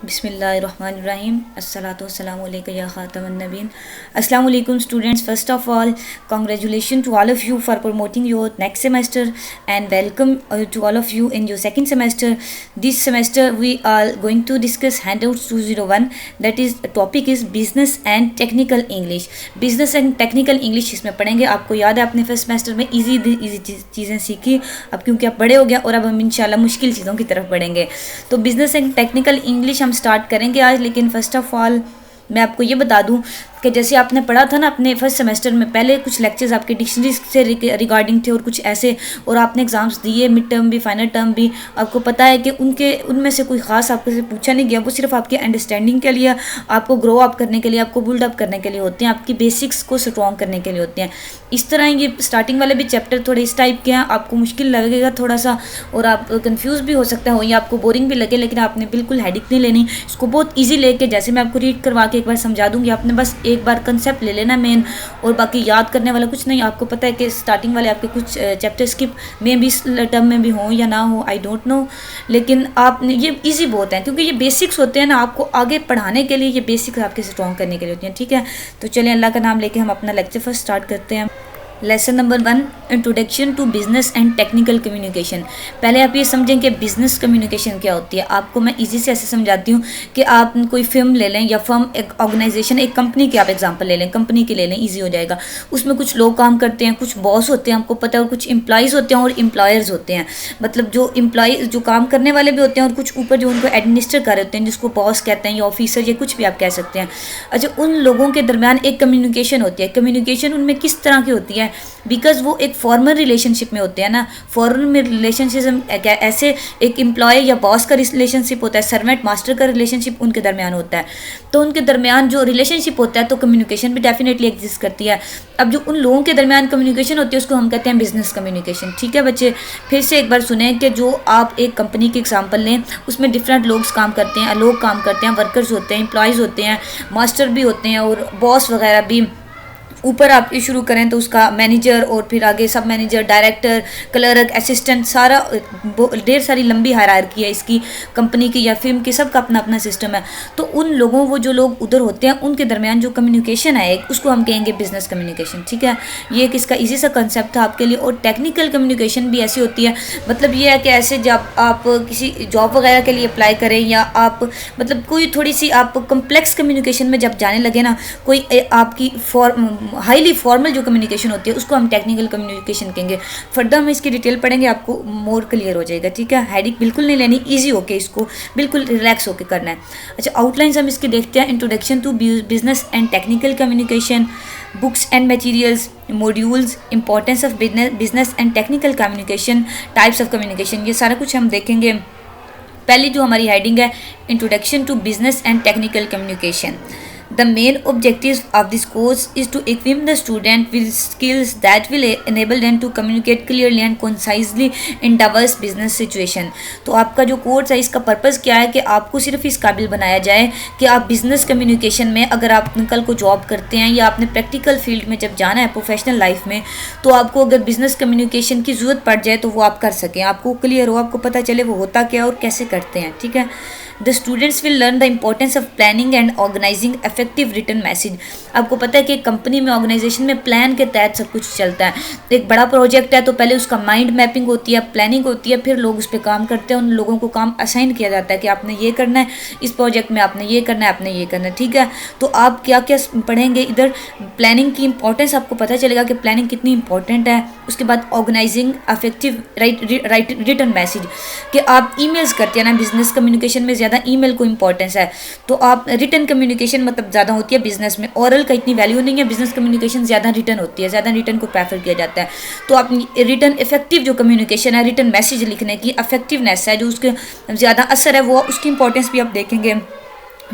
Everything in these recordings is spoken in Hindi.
बिस्मिल्लाहिर्रहमानिर्रहीम अस्सलातु वस्सलामु अलैका या खातमुन नबीन। अस्सलामु अलैकुम students. First of all, congratulations to all of you for promoting your next semester and welcome to all of you in your second semester. This semester we are going to discuss handouts 201, that is topic is business and technical English. Business and technical English इसमें पढ़ेंगे। आपको याद है आपने फर्स्ट सेमेस्टर में इजी चीज़ें सीखी, अब क्योंकि आप बड़े हो गए और अब हम इंशाल्लाह मुश्किल चीज़ों की तरफ बढ़ेंगे। तो बिजनेस एंड टेक्निकल इंग्लिश हम स्टार्ट करेंगे आज। लेकिन फर्स्ट ऑफ ऑल मैं आपको ये बता दूं कि जैसे आपने पढ़ा था ना अपने फर्स्ट सेमेस्टर में, पहले कुछ लेक्चर्स आपके डिक्शनरी से रिगार्डिंग थे और कुछ ऐसे, और आपने एग्जाम्स दिए मिड टर्म भी फाइनल टर्म भी। आपको पता है कि उनमें से कोई ख़ास आपके से पूछा नहीं गया, वो सिर्फ आपकी अंडरस्टैंडिंग के लिए, आपको ग्रो अप करने के लिए, आपको बिल्ड अप करने के लिए होते हैं, आपकी बेसिक्स को स्ट्रॉन्ग करने के लिए होते हैं। इस तरह ये स्टार्टिंग वाले भी चैप्टर थोड़े इस टाइप के हैं, आपको मुश्किल लगेगा थोड़ा सा और आप कन्फ्यूज़ भी हो सकते हो या आपको बोरिंग भी लगे, लेकिन आपने बिल्कुल हेडिक नहीं लेनी। इसको बहुत ईजी लेके, जैसे मैं आपको रीड करवा के एक बार समझा दूंगी, आपने बस एक बार कंसेप्ट ले लेना मेन, और बाकी याद करने वाला कुछ नहीं। आपको पता है कि स्टार्टिंग वाले आपके कुछ चैप्टर स्किप में भी टर्म में भी हो या ना हो, आई डोंट नो, लेकिन आप ये इजी बहुत है क्योंकि ये बेसिक्स होते हैं ना, आपको आगे पढ़ाने के लिए ये बेसिक्स आपके स्ट्रॉन्ग करने के लिए होती हैं। ठीक है, तो चलिए अल्लाह का नाम लेके हम अपना लेक्चर फर्स्ट स्टार्ट करते हैं। Lesson number 1, introduction to business and technical communication. पहले आप ये समझें कि बिजनेस कम्युनिकेशन क्या होती है। आपको मैं इजी से ऐसे समझाती हूँ कि आप कोई फिल्म ले लें या फर्म, एक ऑर्गेनाइजेशन, एक कंपनी की आप एग्जांपल ले लें, कंपनी की ले लें, इजी हो जाएगा। उसमें कुछ लोग काम करते हैं, कुछ बॉस होते हैं, आपको पता है, और कुछ एम्प्लॉयज़ होते हैं और एम्प्लॉयर्स होते हैं। मतलब जो एम्प्लॉय जो काम करने वाले भी होते हैं और कुछ ऊपर जो उनको एडमिनिस्टर कर रहे होते हैं, जिसको बॉस कहते हैं या ऑफिसर या कुछ भी आप कह सकते हैं। अच्छा, उन लोगों के दरमियान एक कम्युनिकेशन होती है। कम्युनिकेशन उनमें किस तरह की होती है, बिकॉज वो एक फॉर्मल रिलेशनशिप में होते हैं ना। फॉर्मल में रिलेशनशिप ऐसे एक एम्प्लॉय या बॉस का रिलेशनशिप होता है, सर्वेंट मास्टर का रिलेशनशिप उनके दरमियान होता है। तो उनके दरमियान जो रिलेशनशिप होता है तो कम्युनिकेशन भी डेफिनेटली एग्जिस्ट करती है। अब जो उन लोगों के दरमियान कम्युनिकेशन होती है उसको हम कहते हैं बिजनेस कम्युनिकेशन। ठीक है बच्चे, फिर से एक बार सुने कि जो आप एक कंपनी की एग्जांपल लें, उसमें डिफरेंट लोग काम करते हैं, वर्कर्स होते हैं, एम्प्लॉयज़ होते हैं, मास्टर भी होते हैं और बॉस वगैरह भी। ऊपर आप शुरू करें तो उसका मैनेजर और फिर आगे सब मैनेजर, डायरेक्टर, क्लर्क, असिस्टेंट, सारा ढेर सारी लंबी हायरार्की है इसकी कंपनी की या फिल्म की, सबका अपना अपना सिस्टम है। तो उन लोगों, वो जो लोग उधर होते हैं, उनके दरमियान जो कम्युनिकेशन है एक, उसको हम कहेंगे बिजनेस कम्युनिकेशन। ठीक है, ये एक इसका ईजी सा कंसेप्ट था आपके लिए। और टेक्निकल कम्युनिकेशन भी ऐसी होती है, मतलब ये है कि ऐसे जब आप किसी जॉब वगैरह के लिए अप्लाई करें या आप मतलब कोई थोड़ी सी आप कम्प्लेक्स कम्युनिकेशन में जब जाने लगे ना, कोई आपकी हाईली फॉर्मल जो कम्युनिकेशन होती है उसको हम टेक्निकल कम्युनिकेशन कहेंगे। फर्दर हम इसकी डिटेल पढ़ेंगे, आपको मोर क्लियर हो जाएगा। ठीक है, हेडिक बिल्कुल नहीं लेनी, इजी होके इसको बिल्कुल रिलैक्स होके करना है। अच्छा, आउटलाइंस हम इसकी देखते हैं। Introduction to business and technical communication, books and materials, modules, importance of business and technical communication, types of communication, ये सारा कुछ हम देखेंगे। पहली जो हमारी हेडिंग है, introduction to business and technical communication. The main objective of this course is to equip the student with skills that will enable them to communicate clearly and concisely in diverse business situation। तो आपका जो कोर्स है इसका पर्पज़ क्या है कि आपको सिर्फ इस काबिल बनाया जाए कि आप बिजनेस कम्युनिकेशन में, अगर आप कल को जॉब करते हैं या आपने प्रैक्टिकल फील्ड में जब जाना है प्रोफेशनल लाइफ में, तो आपको अगर बिजनेस कम्युनिकेशन की ज़रूरत पड़ जाए तो वो आप कर सकें, आपको क्लियर हो, आपको पता चले वो होता क्या और कैसे करते हैं। ठीक है, the students will learn the importance of planning and organising effective written message. आपको पता है कि कंपनी में, ऑर्गेनाइजेशन में प्लान के तहत सब कुछ चलता है। एक बड़ा प्रोजेक्ट है तो पहले उसका माइंड मैपिंग होती है, प्लानिंग होती है, फिर लोग उस पर काम करते हैं, उन लोगों को काम असाइन किया जाता है कि आपने ये करना है, इस प्रोजेक्ट में आपने ये करना है, आपने ये करना है। ठीक है, तो आप क्या क्या पढ़ेंगे इधर, प्लानिंग की इंपॉर्टेंस आपको पता चलेगा कि प्लानिंग कितनी इंपॉर्टेंट है। उसके बाद ऑर्गेनाइजिंग इफेक्टिव रिटर्न मैसेज, कि आप ईमेल्स करते हैं ना, बिजनेस कम्युनिकेशन में ज़्यादा ईमेल को इंपॉर्टेंस है, तो आप रिटर्न कम्युनिकेशन मतलब ज़्यादा होती है बिजनेस में, ओरल का इतनी वैल्यू नहीं है, बिजनेस कम्युनिकेशन ज़्यादा रिटर्न होती है, ज़्यादा रिटर्न को प्रेफर किया जाता है। तो आप रिटर्न इफेक्टिव जो कम्युनिकेशन है, रिटर्न मैसेज लिखने की इफेक्टिवनेस है, जो उसके ज़्यादा असर है, वो उसकी इंपॉर्टेंस भी आप देखेंगे।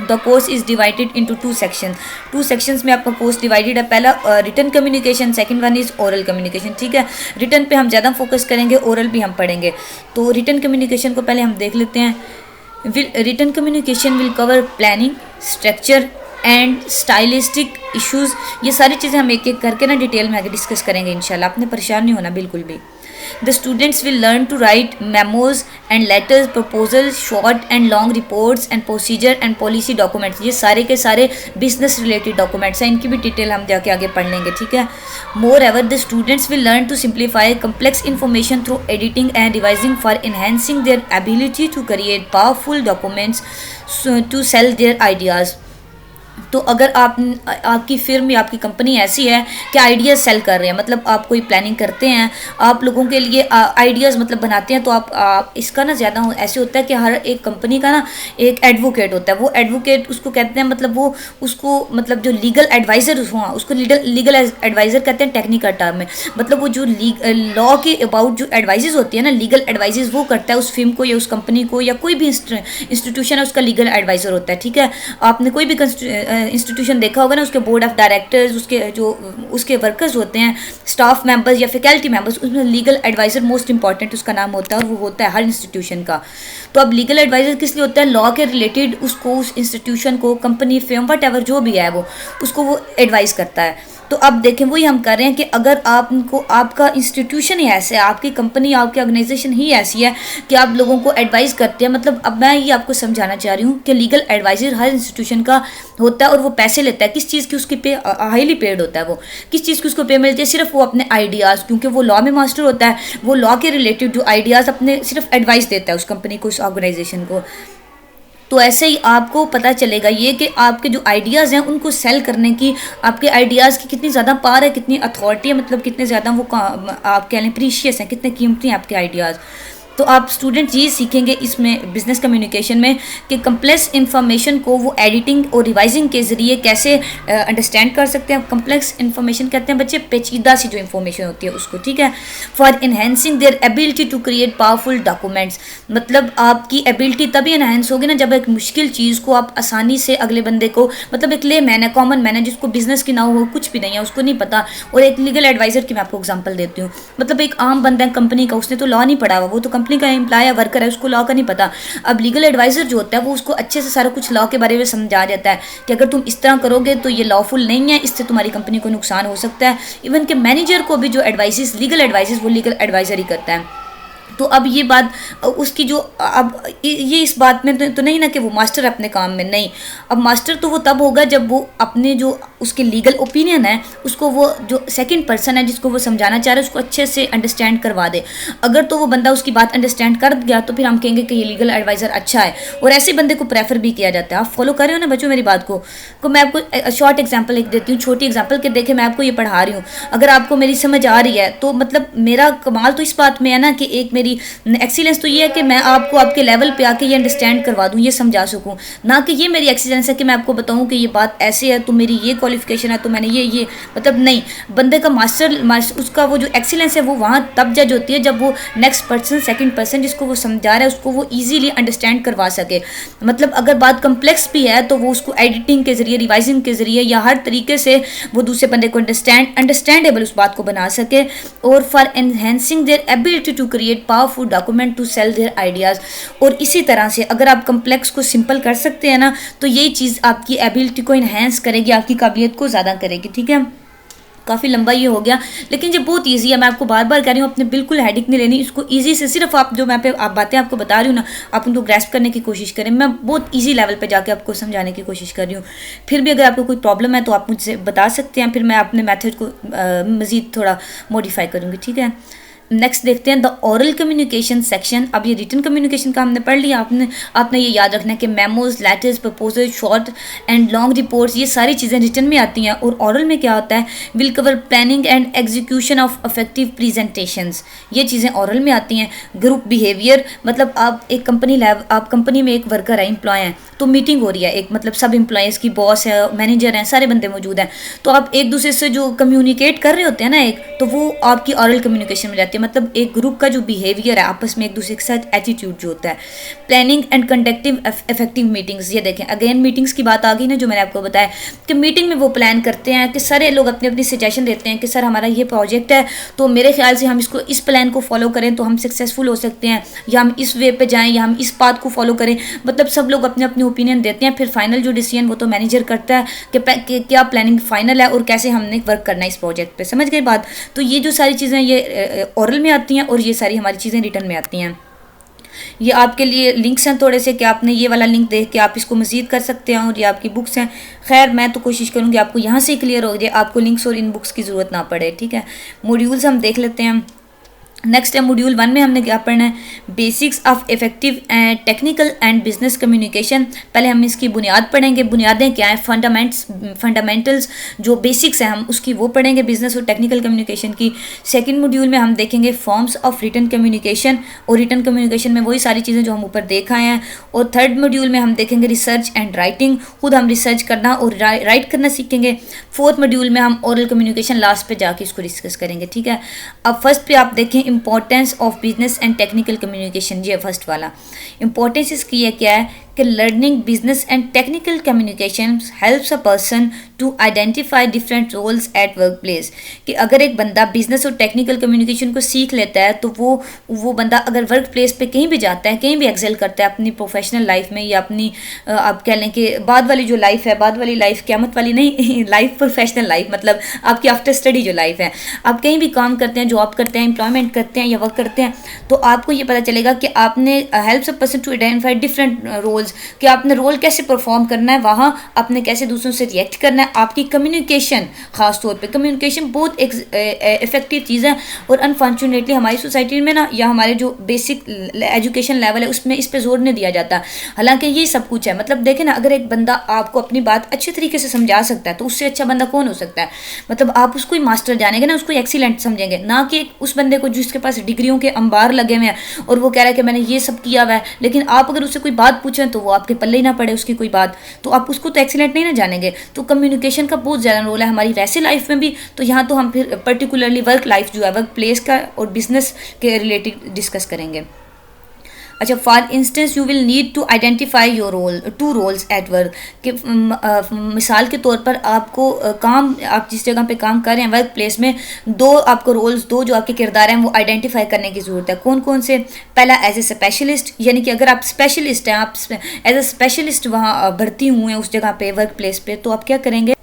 The course is divided into two sections में आपका कोर्स डिवाइडेड है। पहला return communication, second one is oral communication. ठीक है, रिटर्न पे हम ज़्यादा फोकस करेंगे, ओरल भी हम पढ़ेंगे। तो रिटर्न कम्युनिकेशन को पहले हम देख लेते हैं। Return communication will cover planning, structure and stylistic issues. ये सारी चीज़ें हम एक एक करके ना डिटेल में आगे डिस्कस करेंगे इंशाल्लाह, आपने परेशान नहीं होना बिल्कुल भी। The students will learn to write memos and letters, proposal, short and long reports and procedure and policy documents. ये सारे के सारे बिजनेस रिलेटेड डॉक्यूमेंट्स हैं, इनकी भी डिटेल हम जाके आगे पढ़ लेंगे, ठीक है। Moreover the students will learn to simplify complex information through editing and revising for enhancing their ability to create powerful documents to sell their ideas। तो अगर आपकी फिर्म या आपकी कंपनी ऐसी है कि आइडियाज़ सेल कर रहे हैं, मतलब आप कोई प्लानिंग करते हैं, आप लोगों के लिए आइडियाज़ मतलब बनाते हैं, तो आप इसका ना ज़्यादा ऐसे होता है कि हर एक कंपनी का ना एक एडवोकेट होता है। वो एडवोकेट उसको कहते हैं, मतलब वो उसको मतलब जो लीगल एडवाइज़र हुआ उसको लीगल एडवाइज़र कहते हैं टेक्निकल टर्म में। मतलब वो जो लॉ के अबाउट जो एडवाइजेज़ होती है ना, लीगल एडवाइजेज़ वो करता है उस फिर्म को या उस कंपनी को या कोई भी इंस्टीट्यूशन है, उसका लीगल एडवाइज़र होता है, ठीक है। आपने कोई भी इंस्टीट्यूशन देखा होगा ना, उसके बोर्ड ऑफ डायरेक्टर्स, उसके वर्कर्स होते हैं, स्टाफ मेंबर्स या फैकल्टी मेंबर्स, उसमें लीगल एडवाइज़र मोस्ट इंपॉर्टेंट उसका नाम होता है और वो होता है हर इंस्टीट्यूशन का। तो अब लीगल एडवाइज़र किस लिए होता है? लॉ के रिलेटेड उसको, उस इंस्टीट्यूशन को, कंपनी, फर्म, वट एवर जो भी है वो उसको वो एडवाइस करता है। तो अब देखें वही हम कर रहे हैं कि अगर आपको आपका इंस्टीट्यूशन ही ऐसा है, आपकी कंपनी, आपकी ऑर्गेनाइजेशन ही ऐसी है कि आप लोगों को एडवाइस करते हैं, मतलब अब मैं ये आपको समझाना चाह रही हूँ कि लीगल एडवाइज़र हर इंस्टीट्यूशन का होता है और वो पैसे लेता है। किस चीज़ की? उसकी पे हाईली पेड होता है। वो किस चीज़ की उसको पे मिलती है? सिर्फ वो अपने आइडियाज़, क्योंकि वो लॉ में मास्टर होता है, वो लॉ के रिलेटेड जो आइडियाज़ अपने सिर्फ एडवाइस देता है उस कंपनी को, उस ऑर्गेनाइजेशन को। तो ऐसे ही आपको पता चलेगा ये कि आपके जो आइडियाज़ हैं उनको सेल करने की, आपके आइडियाज़ की कितनी ज़्यादा पावर है, कितनी अथॉरिटी है, मतलब कितने ज़्यादा वो आप कह लें प्रीशियस हैं, कितने कीमती हैं आपके आइडियाज़। तो आप स्टूडेंट ये सीखेंगे इसमें बिजनेस कम्युनिकेशन में कि कम्प्लेक्स इन्फॉर्मेशन को वो एडिटिंग और रिवाइजिंग के ज़रिए कैसे अंडरस्टैंड कर सकते हैं। कम्प्लेक्स इन्फॉर्मेशन कहते हैं बच्चे पेचीदा सी जो इन्फॉर्मेशन होती है उसको, ठीक है। For enhancing their ability to create powerful documents, मतलब आपकी एबिलिटी तभी इन्हेंस होगी ना जब एक मुश्किल चीज़ को आप आसानी से अगले बंदे को, मतलब एक ले मैन है, कॉमन मैन है, जिसको बिजनेस की ना हो, कुछ भी नहीं है, उसको नहीं पता, और एक लीगल एडवाइज़र की मैं आपको एग्जाम्पल देती हूँ। मतलब एक आम बंदा है कंपनी का, उसने तो लॉ नहीं पढ़ा हुआ, वो तो कंपनी का एम्प्लॉय या वर्कर है, उसको लॉ का नहीं पता। अब लीगल एडवाइज़र जो होता है वो उसको अच्छे से सारा कुछ लॉ के बारे में समझा देता है कि अगर तुम इस तरह करोगे तो ये लॉफुल नहीं है, इससे तुम्हारी कंपनी को नुकसान हो सकता है। इवन के मैनेजर को भी जो एडवाइसेस, लीगल एडवाइसेस, वो लीगल एडवाइज़र ही करता है। तो अब ये बात उसकी जो, अब ये इस बात में तो नहीं ना कि वो मास्टर अपने काम में, नहीं। अब मास्टर तो वो तब होगा जब वो अपने जो उसके लीगल ओपिनियन है उसको वो जो सेकंड पर्सन है जिसको वो समझाना चाह रहे हैं उसको अच्छे से अंडरस्टैंड करवा दे। अगर तो वो बंदा उसकी बात अंडरस्टैंड कर गया तो फिर हम कहेंगे कि ये लीगल एडवाइज़र अच्छा है, और ऐसे बंदे को प्रेफर भी किया जाता है। आप फॉलो कर रहे हो ना बच्चों मेरी बात को मैं आपको शॉर्ट एग्जाम्पल लिख देती हूँ, छोटी एग्जाम्पल के देखे मैं आपको ये पढ़ा रही हूँ, अगर आपको मेरी समझ आ रही है तो मतलब मेरा कमाल तो इस बात में है ना कि एक मेरी एक्सीलेंस तो ये है कि मैं आपको आपके लेवल पे आके ये अंडरस्टैंड करवा दूँ, ये समझा सकूँ, ना कि ये मेरी एक्सीलेंस है कि मैं आपको बताऊँ कि ये बात ऐसे है तो मेरी ये क्वालिफिकेशन है तो मैंने ये मतलब नहीं। बंदे का मास्टर उसका वो जो एक्सीलेंस है वो वहाँ तब जज होती है जब वो नेक्स्ट पर्सन, सेकंड पर्सन जिसको वो समझा रहा है उसको वो ईजीली अंडरस्टैंड करवा सके। मतलब अगर बात कम्प्लेक्स भी है तो वो उसको एडिटिंग के ज़रिए, रिवाइजिंग के ज़रिए या हर तरीके से वो दूसरे बंदे को अंडरस्टैंडेबल उस बात को बना सके। और for enhancing their ability to create powerful document to sell their ideas. और इसी तरह से अगर आप कम्प्लेक्स को सिंपल कर सकते हैं ना तो यही चीज़ आपकी एबिलिटी को इन्हेंस करेगी, आपकी काबिलियत को ज़्यादा करेगी, ठीक है। काफ़ी लंबा ये हो गया लेकिन ये बहुत इजी है, मैं आपको बार बार कह रही हूँ, अपने बिल्कुल हेडिक नहीं लेनी, इसको इजी से सिर्फ आप जो मैं आप बातें आपको बता रही हूँ ना आप उनको ग्रैस्प करने की कोशिश करें। मैं बहुत इजी लेवल पे जाके आपको समझाने की कोशिश कर रही हूँ। फिर भी अगर आपको कोई प्रॉब्लम है तो आप मुझसे बता सकते हैं, फिर मैं अपने मेथड को मज़ीद थोड़ा मॉडिफाई करूँगी, ठीक है। नेक्स्ट देखते हैं द ओरल कम्युनिकेशन सेक्शन। अब ये रिटन कम्युनिकेशन का हमने पढ़ लिया, आपने ये याद रखना है कि memos, letters, proposal, short and long reports ये सारी चीज़ें रिटन में आती हैं। और ओरल में क्या होता है? Will cover planning and execution of effective presentations, ये चीज़ें ओरल में आती हैं। ग्रुप बिहेवियर, मतलब आप एक आप कंपनी में एक वर्कर है, एम्प्लॉय हैं, तो मीटिंग हो रही है, एक मतलब सब एम्प्लॉयज़ की, बॉस है, मैनेजर हैं, सारे बंदे मौजूद हैं, तो आप एक दूसरे से जो कम्युनिकेट कर रहे होते हैं ना एक, तो वो आपकी ओरल कम्युनिकेशन में जाती है। मतलब एक ग्रुप का जो बिहेवियर है आपस में एक दूसरे के साथ एटीट्यूड जो होता है। Planning and conducting effective meetings, ये देखें अगेन मीटिंग्स की बात आ गई ना जो मैंने आपको बताया कि मीटिंग में वो प्लान करते हैं कि सारे लोग अपनी अपनी सजेशन देते हैं कि सर हमारा ये प्रोजेक्ट है तो मेरे ख्याल से हम इसको इस प्लान को फॉलो करें तो हम सक्सेसफुल हो सकते हैं, या हम इस वे पे जाएं, या हम इस पाथ को फॉलो करें। मतलब सब लोग अपने अपने ओपिनियन देते हैं, फिर फाइनल जो डिसीजन वो तो मैनेजर करता है कि क्या प्लानिंग फाइनल है और कैसे हमने वर्क करना है इस प्रोजेक्ट पे। समझ गए बात? तो ये जो सारी चीज़ें ये ओरल ओरल में आती हैं और ये सारी हमारी चीज़ें रिटर्न में आती हैं। ये आपके लिए लिंक्स हैं थोड़े से कि आपने ये वाला लिंक देख के आप इसको मज़ीद कर सकते हैं, और ये आपकी बुक्स हैं। खैर मैं तो कोशिश करूँगी आपको यहाँ से क्लियर हो जाए, आपको लिंक्स और इन बुक्स की ज़रूरत ना पड़े, ठीक है। मॉड्यूल्स हम देख लेते हैं। नेक्स्ट है मॉड्यूल 1 में हमने क्या पढ़ना है, basics of effective and technical and business communication. पहले हम इसकी बुनियाद पढ़ेंगे, बुनियादें क्या हैं, फंडामेंटल्स जो बेसिक्स हैं हम उसकी वो पढ़ेंगे बिजनेस और टेक्निकल कम्युनिकेशन की। सेकंड मॉड्यूल में हम देखेंगे फॉर्म्स ऑफ रिटन कम्युनिकेशन, और रिटन कम्युनिकेशन में वही सारी चीज़ें जो हम ऊपर देख आए हैं। और थर्ड मॉड्यूल में हम देखेंगे रिसर्च एंड राइटिंग, खुद हम रिसर्च करना और राइट करना सीखेंगे। फोर्थ मॉड्यूल में हम ओरल कम्युनिकेशन लास्ट पे जाके इसको डिस्कस करेंगे, ठीक है। अब फर्स्ट पे आप देखें importance of business and technical communication, ये फर्स्ट वाला इंपॉर्टेंस इसकी है क्या है कि learning business and technical communication helps a person to identify different roles at work place. कि अगर एक बंदा बिजनेस और टेक्निकल कम्युनिकेशन को सीख लेता है तो वो बंदा अगर वर्क प्लेस पे कहीं भी जाता है, कहीं भी एक्सेल करता है अपनी प्रोफेशनल लाइफ में, या अपनी आप कह लें कि बाद वाली जो लाइफ है, बाद वाली लाइफ क़यामत वाली नहीं लाइफ प्रोफेशनल लाइफ, मतलब आपकी आफ्टर स्टडी जो लाइफ है, आप कहीं भी काम करते हैं, जॉब करते हैं, एम्प्लॉयमेंट करते हैं या वर्क करते हैं, तो आपको ये पता चलेगा कि आपने helps a person to identify different roles, कि आपने रोल कैसे परफॉर्म करना है, वहाँ आपने कैसे दूसरों से रिएक्ट करना है। आपकी कम्युनिकेशन, खास तौर पे कम्युनिकेशन बहुत एक इफेक्टिव चीज़ है, और अनफॉर्चुनेटली हमारी सोसाइटी में ना, या हमारे जो बेसिक एजुकेशन लेवल है उसमें इस पे जोर नहीं दिया जाता। हालांकि ये सब कुछ है, मतलब देखें ना, अगर एक बंदा आपको अपनी बात अच्छे तरीके से समझा सकता है तो उससे अच्छा बंदा कौन हो सकता है। मतलब आप उसको ही मास्टर जानेंगे ना, उसको एक्सीलेंट समझेंगे, ना कि उस बंदे को जिसके पास डिग्रियों के अंबार लगे हुए हैं और वो कह रहा है कि मैंने ये सब किया हुआ है, लेकिन आप अगर उससे कोई बात पूछें तो वो आपके पल्ले ही ना पड़े उसकी कोई बात, तो आप उसको तो एक्सीलेंट नहीं ना जानेंगे। तो कम्युनिकेशन का बहुत ज़्यादा रोल है हमारी वैसे लाइफ में भी, तो यहाँ तो हम फिर पर्टिकुलरली वर्क लाइफ जो है, वर्क प्लेस का और बिजनेस के रिलेटेड डिस्कस करेंगे। अच्छा, for instance you will need to identify your role, to roles at work, कि मिसाल के तौर पर आपको आप जिस जगह पे काम कर रहे हैं वर्क प्लेस में, दो आपको रोल्स, दो जो आपके किरदार हैं वो आइडेंटिफाई करने की ज़रूरत है। कौन कौन से? पहला एज ए स्पेशलिस्ट, यानी कि अगर आप स्पेशलिस्ट हैं, आप एज ए स्पेशलिस्ट वहाँ भर्ती हुए हैं उस जगह पे वर्क प्लेस पे, तो आप क्या करेंगे,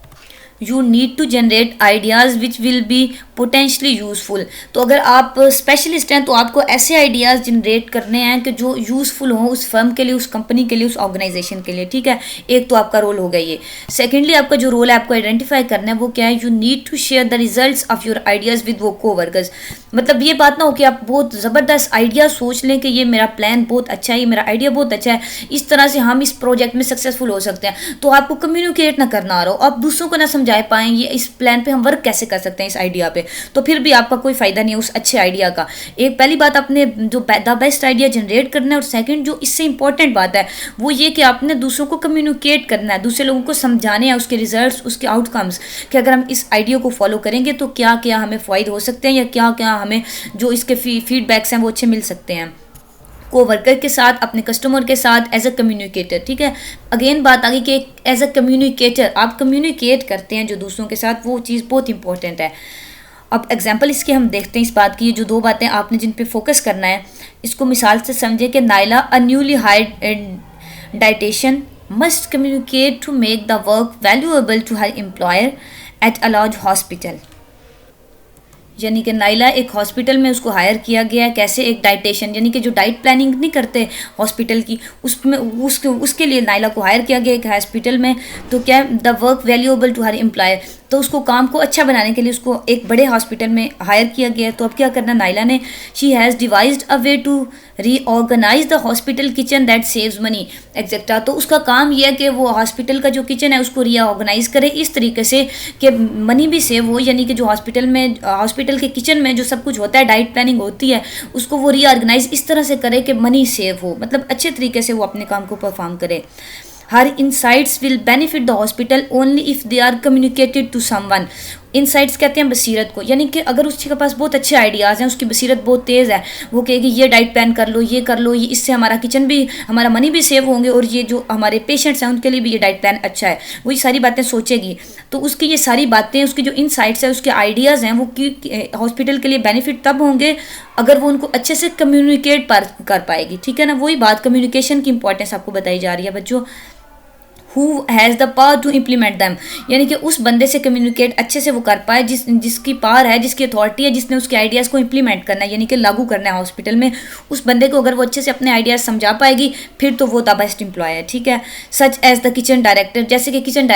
you need to generate ideas which will be potentially useful. तो अगर आप स्पेशलिस्ट हैं तो आपको ऐसे आइडियाज़ जनरेट करने हैं कि जो यूज़फुल हों उस फर्म के लिए, उस कंपनी के लिए, उस ऑर्गेनाइजेशन के लिए, ठीक है। एक तो आपका रोल हो गया ये। सेकेंडली आपका जो रोल है आपको आइडेंटिफाई करना है वो क्या है, you need to share the results of your ideas with वो को वर्कर्स। मतलब ये बात ना हो कि आप बहुत ज़बरदस्त आइडिया सोच लें कि ये मेरा प्लान बहुत अच्छा है, ये मेरा आइडिया बहुत अच्छा है, इस तरह से हम इस प्रोजेक्ट में सक्सेसफुल हो सकते हैं, तो आपको कम्युनिकेट ना करना आ रहा हो, आप दूसरों को ना समझा पाएँ ये इस प्लान पे हम वर्क कैसे कर सकते हैं इस आइडिया पे, तो फिर भी आपका कोई फ़ायदा नहीं है उस अच्छे आइडिया का। एक पहली बात, आपने जो द बेस्ट आइडिया जनरेट करना है, और सेकंड जो इससे इंपॉर्टेंट बात है वो ये कि आपने दूसरों को कम्युनिकेट करना है, दूसरे लोगों को समझाने हैं उसके रिजल्ट्स, उसके आउटकम्स, कि अगर हम इस आइडिया को फॉलो करेंगे तो क्या क्या हमें फ़ायदे हो सकते हैं, या क्या क्या हमें जो इसके फीडबैक्स हैं वो अच्छे मिल सकते हैं को वर्कर के साथ, अपने कस्टमर के साथ, एज अ कम्युनिकेटर, ठीक है। अगेन बात आ गई कि एज अ कम्युनिकेटर आप कम्युनिकेट करते हैं जो दूसरों के साथ, वो चीज़ बहुत इंपॉर्टेंट है। अब एग्जांपल इसके हम देखते हैं इस बात की, जो दो बातें आपने जिन पे फोकस करना है इसको मिसाल से समझे कि Naila a newly hired dietitian must communicate to make the work valuable to her employer at a large hospital. यानी कि नाइला एक हॉस्पिटल में उसको हायर किया गया है, कैसे, एक डाइटेशन, यानी कि जो डाइट प्लानिंग नहीं करते हॉस्पिटल की, उसमें उसके लिए नाइला को हायर किया गया एक हॉस्पिटल में। तो क्या, the work valuable to her employer, तो उसको काम को अच्छा बनाने के लिए उसको एक बड़े हॉस्पिटल में हायर किया गया। तो अब क्या करना नाइला ने, she has devised a way to reorganise the hospital kitchen that saves money etcetera. तो उसका काम यह है कि वो हॉस्पिटल का जो किचन है उसको रीऑर्गेनाइज करे इस तरीके से कि मनी भी सेव हो, यानी कि जो हॉस्पिटल के किचन में जो सब कुछ होता है, डाइट प्लानिंग होती है, उसको वो रीऑर्गेनाइज इस तरह से करे कि मनी सेव हो, मतलब अच्छे तरीके से वो अपने काम को परफॉर्म करे। Her insights will benefit the hospital only if they are communicated to someone. Insights कहते हैं बसीरत को, यानी कि अगर उसके पास बहुत अच्छे आइडियाज़ हैं, उसकी बसीरत बहुत तेज़ है, वो कहेगी ये डाइट प्लान कर लो, ये कर लो, ये इससे हमारा किचन भी, हमारा मनी भी सेव होंगे, और ये जो हमारे पेशेंट्स हैं उनके लिए भी ये डाइट प्लान अच्छा है, वो ये सारी बातें सोचेगी। तो उसकी ये सारी बातें, उसकी जो इनसाइट्स है, उसके आइडियाज़ हैं, वो हॉस्पिटल के लिए बेनिफिट तब होंगे अगर वो उनको अच्छे से कम्युनिकेट कर पाएगी, ठीक है ना। वही बात, कम्युनिकेशन की इंपॉर्टेंस आपको बताई जा रही है बच्चों। Who has the power to implement them, यानी कि उस बंदे से कम्युनिकेट अच्छे से वो कर पाए जिसकी पावर है, जिसकी अथॉरिटी है, जिसने उसके आइडियाज़ को इम्प्लीमेंट करना है, यानी कि लागू करना है हॉस्पिटल में। उस बंदे को अगर वो अच्छे से अपने आइडियाज़ समझा पाएगी फिर तो वो द बेस्ट एम्प्लॉय है, ठीक है। Such as the kitchen director, जैसे कि किचन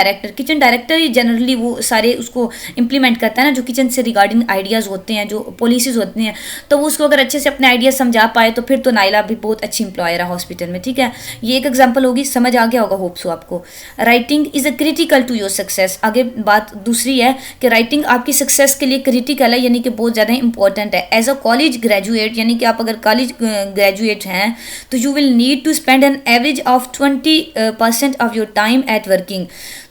डायरेक्टर ही जनरली वो सारे उसको इम्प्लीमेंट करता है ना, जो किचन से रिगार्डिंग आइडियाज़ होते हैं, जो पॉलिसीज़ होती हैं, तो वो उसको अगर अच्छे से अपने आइडियाज़ समझा पाए तो फिर तो नाइला भी बहुत अच्छी एम्प्लॉयर है हॉस्पिटल में, ठीक है। ये एक एग्जांपल होगी, समझ आ गया होगा होप सो आपको। Writing is a critical to your success, आगे बात दूसरी है कि राइटिंग आपकी सक्सेस के लिए क्रिटिकल है, यानी कि बहुत ज़्यादा इंपॉर्टेंट है। एज अ कॉलेज ग्रेजुएट, यानी कि आप अगर कॉलेज ग्रेजुएट हैं तो you will need to spend an average of 20% of your time at working.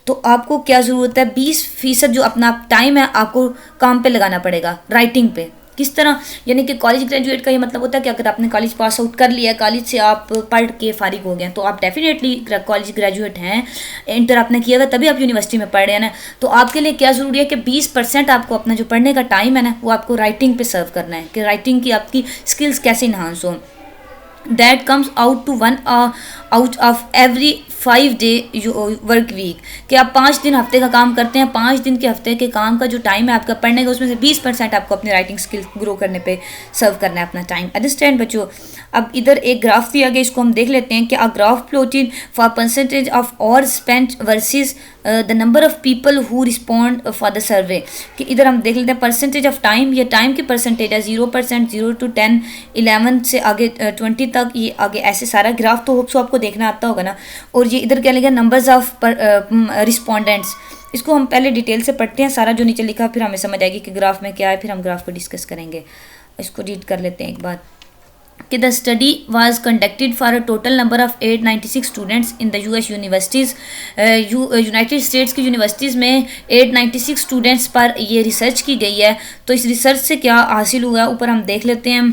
तो आपको क्या ज़रूरत है, 20% जो अपना टाइम है आपको काम पे लगाना पड़ेगा, राइटिंग पे। किस तरह, यानी कि कॉलेज ग्रेजुएट का ये मतलब होता है कि अगर आपने कॉलेज पास आउट कर लिया, कॉलेज से आप पढ़ के फारिग हो गए तो आप डेफिनेटली कॉलेज ग्रेजुएट हैं, इंटर आपने किया था तभी आप यूनिवर्सिटी में पढ़ रहे हैं ना। तो आपके लिए क्या ज़रूरी है कि 20% आपको अपना जो पढ़ने का टाइम है ना वो आपको राइटिंग पे सर्व करना है, कि राइटिंग की आपकी स्किल्स कैसे इन्हांस हो। That comes out to 1 out of every 5 day work week, कि आप 5 दिन हफ्ते का काम करते हैं, 5 दिन के हफ्ते के काम का जो टाइम है आपका पढ़ने का, उसमें से 20% आपको अपनी राइटिंग स्किल ग्रो करने पे सर्व करना है अपना टाइम। अंडरस्टैंड बच्चों। अब इधर एक ग्राफ दिया गया, इसको हम देख लेते हैं कि a graph plotted for percentage of hour spent versus the number of people who respond for the survey, कि इधर हम देख लेते हैं परसेंटेज ऑफ टाइम, ये टाइम की परसेंटेज है 0%, 0 to 10, 11 से आगे 20 तक, ये आगे ऐसे सारा ग्राफ तो होप सो आपको देखना आता होगा ना। और ये इधर क्या लिखा, नंबर्स ऑफ रिस्पोंडेंट्स, इसको हम पहले डिटेल से पढ़ते हैं, सारा जो नीचे लिखा फिर हमें समझ आएगी कि ग्राफ में क्या है, फिर हम ग्राफ को डिस्कस करेंगे। इसको रीड कर लेते हैं एक बार, कि the study was conducted for a total number of 896 students in the US universities, United states की यूनिवर्सिटीज़ में 896 स्टूडेंट्स पर ये रिसर्च की गई है। तो इस रिसर्च से क्या हासिल हुआ, ऊपर हम देख लेते हैं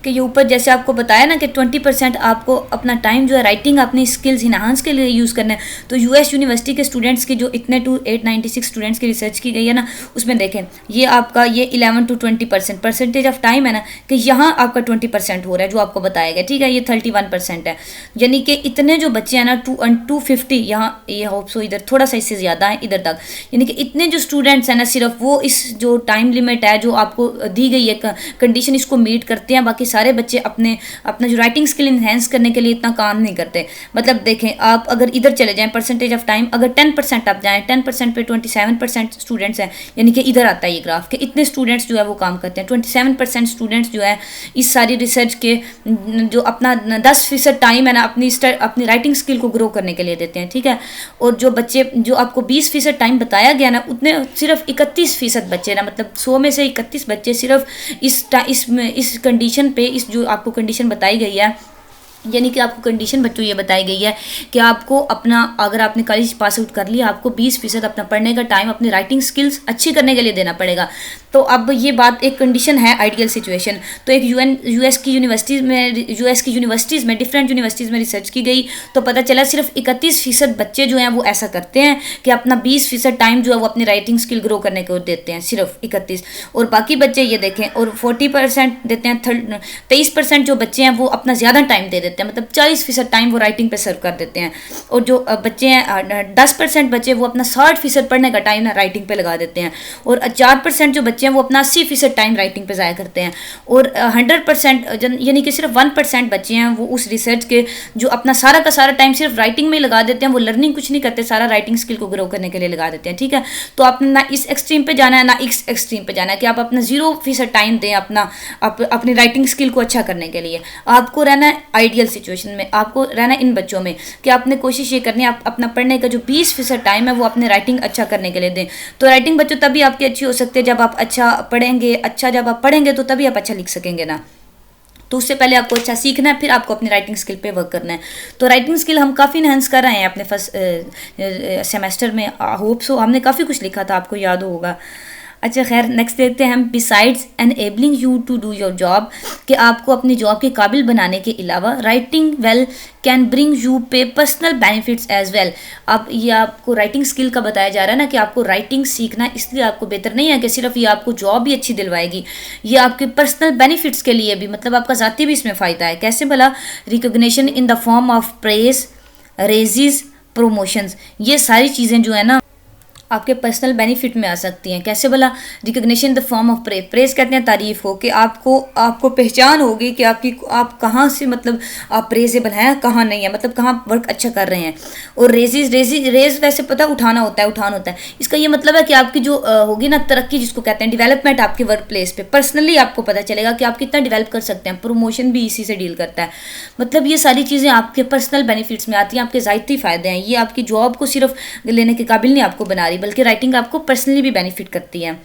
कि ये ऊपर जैसे आपको बताया ना कि 20% आपको अपना टाइम जो है राइटिंग अपनी स्किल्स इन्हांस के लिए यूज़ करना है। तो यूएस यूनिवर्सिटी के स्टूडेंट्स की जो इतने 896 स्टूडेंट्स की रिसर्च की गई है ना, उसमें देखें ये आपका ये 11 to 20% परसेंटेज ऑफ टाइम है ना, कि यहाँ आपका 20% हो रहा है जो आपको बताया गया, ठीक है। ये 31% है, यानी कि इतने जो बच्चे हैं ना 250, यहाँ ये होप सो इधर थोड़ा सा इससे ज़्यादा है इधर तक, यानी कि इतने जो स्टूडेंट्स हैं ना सिर्फ वो इस जो टाइम लिमिट है जो आपको दी गई है कंडीशन, इसको मीट करते हैं। बाकी सारे बच्चे अपना जो राइटिंग स्किल इन्हेंस करने के लिए इतना काम नहीं करते। मतलब देखें आप अगर इधर चले जाएं परसेंटेज ऑफ टाइम, अगर 10% आप जाएं, 10% पे 27% स्टूडेंट्स हैं, यानी कि इधर आता है ये ग्राफ कि इतने स्टूडेंट्स जो है वो काम करते हैं। 27% स्टूडेंट्स जो है इस सारी रिसर्च के जो अपना 10% टाइम है ना अपनी राइटिंग स्किल को ग्रो करने के लिए देते हैं, ठीक है। और जो बच्चे जो आपको 20% टाइम बताया गया ना, उतने सिर्फ 31% बच्चे ना, मतलब 100 में से 31 बच्चे सिर्फ इस कंडीशन पे, इस जो आपको कंडीशन बताई गई है, यानी कि आपको कंडीशन बच्चों ये बताई गई है कि आपको अपना, अगर आपने कॉलेज पास आउट कर लिया, आपको 20% अपना पढ़ने का टाइम अपनी राइटिंग स्किल्स अच्छी करने के लिए देना पड़ेगा। तो अब ये बात एक कंडीशन है, आइडियल सिचुएशन। तो एक यूएस की यूनिवर्सिटीज़ में डिफरेंट यूनिवर्सिटीज़ में रिसर्च की गई, तो पता चला सिर्फ 31% बच्चे जो हैं वो ऐसा करते हैं कि अपना 20% टाइम जो है वो अपनी राइटिंग स्किल ग्रो करने को देते हैं, सिर्फ 31। और बाकी बच्चे ये देखें, और 40% देते हैं, 23% जो बच्चे हैं वो अपना ज़्यादा टाइम दे देते हैं, मतलब 40% टाइम वो राइटिंग पे सर्व कर देते हैं। और जो बच्चे हैं 10% बच्चे वो अपना 60% पढ़ने का टाइम ना राइटिंग पे लगा देते हैं। और 4% जो बच्चे हैं वो अपना 80% टाइम राइटिंग पे ज़ाया करते हैं। और 100% यानी कि सिर्फ 1% बच्चे हैं वो उस रिसर्च के जो अपना सारा का सारा टाइम सिर्फ राइटिंग में लगा देते हैं, वो लर्निंग कुछ नहीं करते, सारा राइटिंग स्किल को ग्रो करने के लिए लगा देते हैं, ठीक है। तो आपने ना इस एक्सट्रीम पे जाना है ना इस एक्सट्रीम पे जाना है कि आप अपना 0% टाइम दें अपनी राइटिंग स्किल को अच्छा करने के लिए। आपको रहना है आइडियल सिचुएशन में, आपको रहना इन बच्चों में कि आपने कोशिश ये करनी है आप अपना पढ़ने का जो 20% टाइम है वो अपने राइटिंग अच्छा करने के लिए दें। तो राइटिंग बच्चों तभी आपकी अच्छी हो सकती है जब आप अच्छा पढ़ेंगे तो तभी आप अच्छा लिख सकेंगे ना। तो उससे पहले आपको अच्छा सीखना है, फिर आपको अपनी राइटिंग स्किल पे वर्क करना है। तो राइटिंग स्किल हम काफ़ी इनहेंस कर रहे हैं अपने फर्स्ट सेमेस्टर में, होप सो हमने काफ़ी कुछ लिखा था, आपको याद होगा। अच्छा खैर नेक्स्ट देखते हैं हम, besides enabling you to do your job, कि आपको अपनी जॉब के काबिल बनाने के अलावा writing well can bring you पे पर्सनल बेनिफिट्स एज वेल। अब ये आपको राइटिंग स्किल का बताया जा रहा है ना कि आपको राइटिंग सीखना इसलिए आपको बेहतर नहीं है कि सिर्फ ये आपको जॉब भी अच्छी दिलवाएगी, ये आपके पर्सनल बेनिफिट्स के लिए भी, मतलब आपका ज़ाती भी इसमें फ़ायदा है। कैसे भला? Recognition in the form of praise, raises, promotions, ये सारी चीज़ें जो है ना आपके पर्सनल बेनिफिट में आ सकती हैं। कैसे भला? Recognition the form of praise, praise कहते हैं तारीफ हो, कि आपको पहचान होगी कि आप कहाँ से मतलब आप प्रेजेबल हैं, कहाँ नहीं है, मतलब कहाँ वर्क अच्छा कर रहे हैं। और रेज वैसे पता उठाना होता है। इसका ये मतलब है कि आपकी जो होगी ना तरक्की जिसको कहते हैं, डेवलपमेंट आपके वर्क प्लेस पे पर्सनली आपको पता चलेगा कि आप कितना डेवलप कर सकते हैं। प्रमोशन भी इसी से डील करता है। मतलब ये सारी चीज़ें आपके पर्सनल बेनिफिट्स में आती हैं, आपके ज़ाती फ़ायदे हैं। ये आपकी जॉब को सिर्फ लेने के काबिल नहीं आपको बना रही, बल्कि राइटिंग आपको पर्सनली भी बेनिफिट करती है।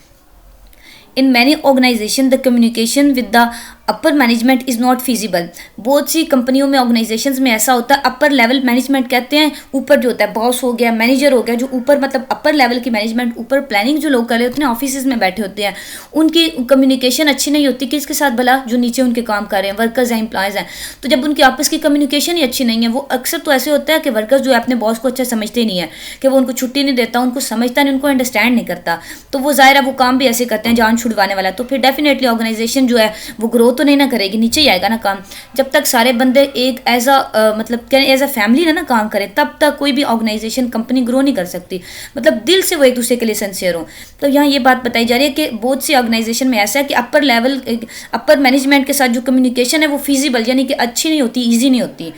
In many organisation the communication with the upper management is not feasible. बहुत सी कंपनियों में, ऑर्गेनाइजेशंस में ऐसा होता है, अपर लेवल मैनेजमेंट कहते हैं, ऊपर जो होता है बॉस हो गया, मैनेजर हो गया, जो ऊपर मतलब अपर लेवल की मैनेजमेंट, ऊपर प्लानिंग जो लोग कर रहे होते हैं, ऑफिस में बैठे होते हैं, उनकी कम्युनिकेशन अच्छी नहीं होती किसके साथ भला? जो नीचे उनके काम कर रहे हैं, वर्कर्स हैं, एम्प्लॉयज़ हैं। तो जब उनकी आपस की कम्युनिकेशन ही अच्छी नहीं है, वो अक्सर तो ऐसे होता है कि वर्कर्स जो है अपने बॉस को अच्छा समझते ही नहीं है, कि वो उनको छुट्टी नहीं देता, उनको समझता नहीं, उनको अंडरस्टैंड नहीं करता। तो वो ज़ाहिर है वो काम भी ऐसे करते हैं जान छुड़वाने वाला। तो फिर डेफिनेटली ऑर्गेनाइजेशन जो है वो ग्रो तो नहीं ना करेगी, नीचे ही आएगा ना काम। जब तक सारे बंदे एक एज अ फैमिली ना काम करें, तब तक कोई भी ऑर्गेनाइजेशन, कंपनी ग्रो नहीं कर सकती। मतलब दिल से वो एक दूसरे के लिए सिंसियर हो। तो यहाँ ये बात बताई जा रही है कि बहुत सी ऑर्गेनाइजेशन में ऐसा है कि अपर मैनेजमेंट के साथ जो कम्युनिकेशन है वो फिजिबल यानी कि अच्छी नहीं होती, ईजी नहीं होती।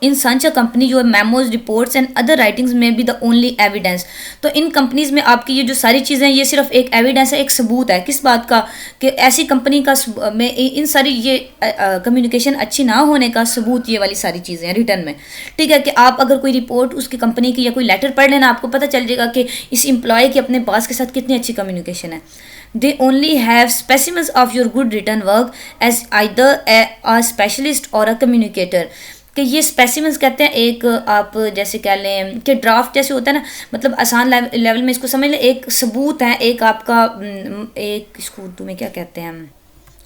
इन सच अ कंपनी जो है memos, reports and other writings में बी द ओनली एविडेंस। तो इन कंपनीज में आपकी ये जो सारी चीज़ें हैं ये सिर्फ एक एविडेंस है, एक सबूत है। किस बात का? कि ऐसी कंपनी का में इन सारी ये कम्युनिकेशन अच्छी ना होने का सबूत ये वाली सारी चीज़ें हैं रिटर्न में। ठीक है, कि आप अगर कोई रिपोर्ट उसकी कंपनी की या कोई लेटर पढ़ लेना, आपको पता चल जाएगा कि इस एम्प्लॉय की अपने बॉस के साथ कितनी अच्छी कम्युनिकेशन है। They only have specimens of your good written work as either a specialist or a communicator। कि ये स्पेसिमेंस कहते हैं, एक आप जैसे कह लें कि ड्राफ्ट जैसे होता है ना, मतलब आसान लेवल में इसको समझ लें, एक सबूत है, एक आपका एक इसको उर्दू में क्या कहते हैं,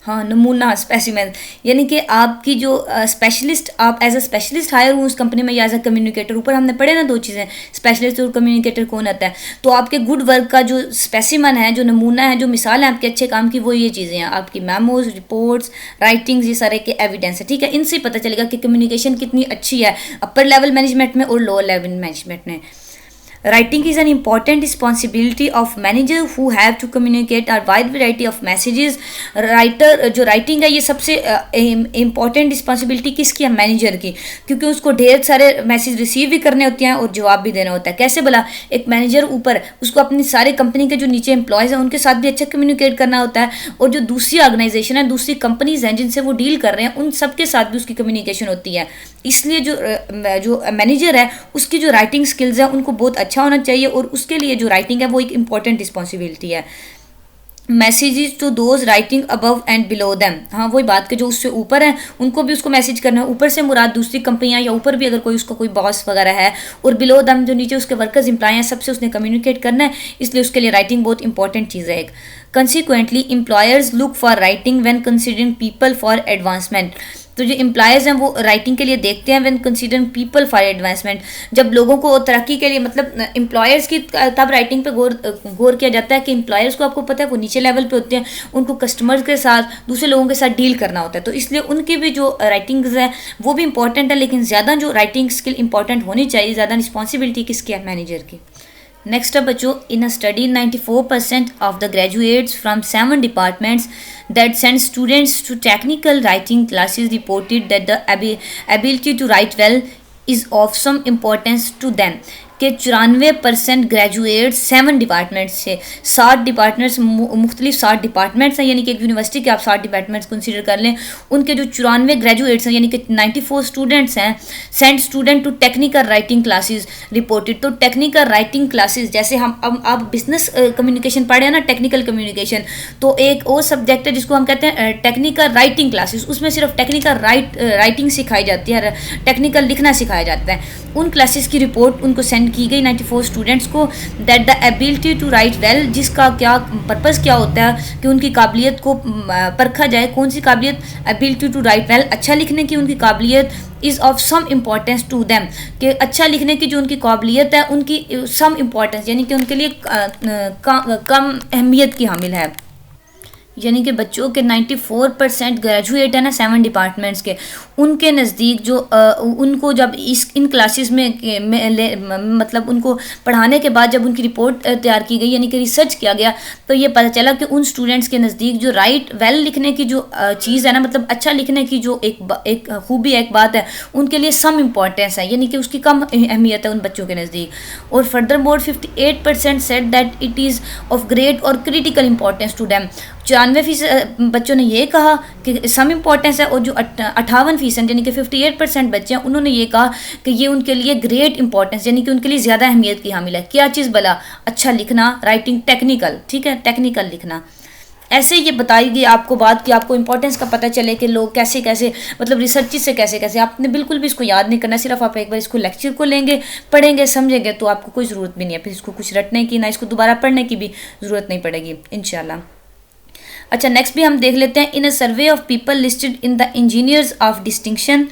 हाँ नमूना, स्पेसिमेन। यानी कि आपकी जो स्पेशलिस्ट, आप एज अ स्पेशलिस्ट हायर हुए उस कंपनी में या एज अ कम्युनिकेटर। ऊपर हमने पढ़े ना दो चीज़ें, स्पेशलिस्ट और कम्युनिकेटर कौन आता है। तो आपके गुड वर्क का जो स्पेसिमन है, जो नमूना है, जो मिसाल है आपके अच्छे काम की, वो ये चीज़ें हैं, आपकी मेमोज, रिपोर्ट्स, राइटिंग्स, ये सारे के एविडेंस है। ठीक है, इनसे पता चलेगा कि कम्युनिकेशन कितनी अच्छी है अपर लेवल मैनेजमेंट में और लोअर लेवल मैनेजमेंट में। Writing is an important responsibility of manager who have to communicate a wide variety of messages। Writer जो राइटिंग है ये सबसे इम्पॉर्टेंट रिस्पॉन्सिबिलिटी किसकी है? मैनेजर की, क्योंकि उसको ढेर सारे मैसेज रिसीव भी करने होते हैं और जवाब भी देना होता है। कैसे भला? एक मैनेजर ऊपर, उसको अपनी सारे कंपनी के जो नीचे एम्प्लॉयज़ हैं उनके साथ भी अच्छा कम्युनिकेट करना होता है, और जो दूसरी ऑर्गेनाइजेशन है, दूसरी कंपनीज हैं जिनसे वो डील कर रहे हैं, उन सबके साथ भी उसकी कम्युनिकेशन होती है। इसलिए जो मैनेजर है उसकी जो राइटिंग स्किल्स है उनको बहुत अच्छा होना चाहिए, और उसके लिए जो राइटिंग है वो एक इंपॉर्टेंट रिस्पॉन्सिबिलिटी है। Messages to those writing above and below them. हाँ वही बात कि जो उससे ऊपर है उनको भी उसको मैसेज करना है। ऊपर से मुराद दूसरी कंपनियां, या ऊपर भी अगर कोई उसका कोई बॉस वगैरह है, और बिलो दैम जो नीचे उसके वर्कर्स एम्प्लॉय हैं, सबसे उसने कम्युनिकेट करना है। इसलिए उसके लिए राइटिंग बहुत इंपॉर्टेंट चीज़ है एक। Consequently employers look for writing when considering people for advancement. तो जो एम्प्लॉयज़ हैं वो राइटिंग के लिए देखते हैं when considering people for advancement. जब लोगों को तरक्की के लिए, मतलब एम्प्लॉयर्स की तब राइटिंग पे गौर किया जाता है कि एम्प्लॉयर्स को, आपको पता है वो नीचे लेवल पे होते हैं, उनको कस्टमर्स के साथ, दूसरे लोगों के साथ डील करना होता है। तो इसलिए उनकी भी जो राइटिंग्स है वो भी इंपॉर्टेंट है, लेकिन ज़्यादा जो राइटिंग स्किल इंपॉर्टेंट होनी चाहिए, ज़्यादा रिस्पॉन्सिबिलिटी किसकी है? मैनेजर की। नेक्स्ट अब बच्चों, in a study 94% of the graduates from 7 departments that send students to technical writing classes reported that the ability to write well is of some importance to them। कि 94% ग्रेजुएट 7 डिपार्टमेंट्स से, 60 डिपार्टमेंट्स, मुख्तलिफ 60 डिपार्टमेंट्स हैं, यानी कि एक यूनिवर्सिटी के आप 60 डिपार्टमेंट्स कंसीडर कर लें, उनके जो 94 ग्रेजुएट्स हैं यानी कि 94 स्टूडेंट्स हैं, send student to technical writing classes reported. तो टेक्निकल राइटिंग क्लासेस, जैसे हम आप बिजनेस कम्युनिकेशन पढ़े हैं ना, टेक्निकल कम्युनिकेशन, तो एक और सब्जेक्ट है जिसको हम कहते हैं टेक्निकल राइटिंग क्लासेस। उसमें सिर्फ टेक्निकल राइटिंग सिखाई जाती है, टेक्निकल लिखना सिखाया जाता है। उन क्लासेस की रिपोर्ट उनको सेंड की गई 94 स्टूडेंट्स को, that the ability to write well, जिसका क्या पर्पज़ क्या होता है कि उनकी काबिलियत को परखा जाए। कौन सी काबिलियत? एबिलिटी टू राइट वेल, अच्छा लिखने की उनकी काबिलियत, is of some importance to them, कि अच्छा लिखने की जो उनकी काबिलियत है उनकी सम इम्पॉर्टेंस यानी कि उनके लिए कम अहमियत की हामिल है। यानी कि बच्चों के 94% ग्रेजुएट है ना 7 डिपार्टमेंट्स के, उनके नज़दीक जो उनको जब इन क्लासेस मतलब उनको पढ़ाने के बाद जब उनकी रिपोर्ट तैयार की गई, यानी कि रिसर्च किया गया, तो ये पता चला कि उन स्टूडेंट्स के नज़दीक जो राइट वेल लिखने की जो चीज़ है ना, मतलब अच्छा लिखने की जो एक खूबी है, एक बात है, उनके लिए सम इम्पॉर्टेंस है, यानी कि उसकी कम अहमियत है उन बच्चों के नज़दीक। और further more 58% said that it is of great और क्रिटिकल इंपॉर्टेंस टू डैम। 94% बच्चों ने ये कहा कि सम इम्पॉर्टेंस है, और जो 58% यानी कि 58% बच्चे हैं, उन्होंने ये कहा कि ये उनके लिए ग्रेट इंपॉर्टेंस यानी कि उनके लिए ज़्यादा अहमियत की हामिल है। क्या चीज़ भला? अच्छा लिखना, राइटिंग, टेक्निकल, ठीक है, टेक्निकल लिखना। ऐसे ये बताएगी आपको बात कि आपको इंपॉर्टेंस का पता चले कि लोग कैसे कैसे, मतलब रिसर्च से कैसे कैसे। आपने बिल्कुल भी इसको याद नहीं करना, सिर्फ आप एक बार इसको लेक्चर को लेंगे, पढ़ेंगे, समझेंगे, तो आपको कोई ज़रूरत भी नहीं है फिर इसको कुछ रटने की, ना इसको दोबारा पढ़ने की भी ज़रूरत नहीं पड़ेगी इंशाल्लाह। अच्छा, नेक्स्ट भी हम देख लेते हैं। In a survey of people listed in the engineers of distinction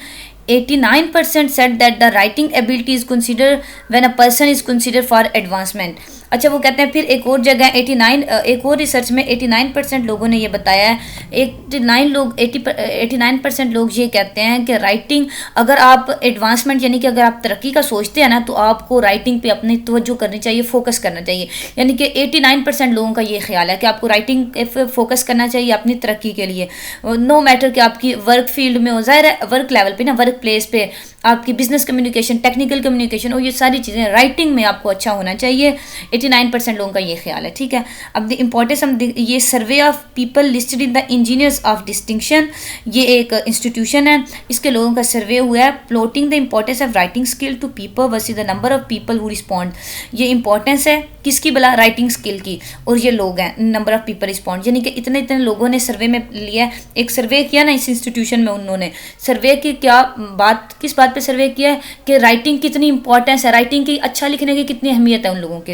89% said that the writing ability is considered when a person is considered for advancement। अच्छा, वो कहते हैं फिर एक और जगह 89 एक और रिसर्च में 89% लोगों ने ये बताया है, 89% लोग ये कहते हैं कि राइटिंग, अगर आप एडवांसमेंट यानी कि अगर आप तरक्की का सोचते हैं ना, तो आपको राइटिंग पे अपनी तवज्जो करनी चाहिए, फोकस करना चाहिए। यानी कि 89% लोगों का ये ख्याल है कि आपको राइटिंग पे फोकस करना चाहिए अपनी तरक्की के लिए, नो मैटर कि आपकी वर्क फील्ड में हो, ज़ाहिर है वर्क लेवल पे ना, वर्क प्लेस पे आपकी बिजनेस कम्युनिकेशन, टेक्निकल कम्युनिकेशन और ये सारी चीज़ें राइटिंग में आपको अच्छा होना चाहिए। 89% लोगों का ये ख्याल है, ठीक है। अब द इम्पोर्टेंस हम ये सर्वे of people listed in the engineers of distinction, ये एक इंस्टीट्यूशन है, इसके लोगों का सर्वे हुआ है। Plotting the importance of writing skill to people versus the number of people who respond. ये इंपॉर्टेंस है किसकी भला? राइटिंग स्किल की, और ये लोग हैं नंबर ऑफ पीपल रिस्पॉन्ड, यानी कि इतने इतने लोगों ने सर्वे में लिया, एक सर्वे किया ना इस इंस्टीट्यूशन में। उन्होंने सर्वे की क्या बात, किस बात पे सर्वे किया है कि राइटिंग कितनी इंपॉर्टेंस है, राइटिंग की, अच्छा लिखने की कितनी अहमियत है उन लोगों के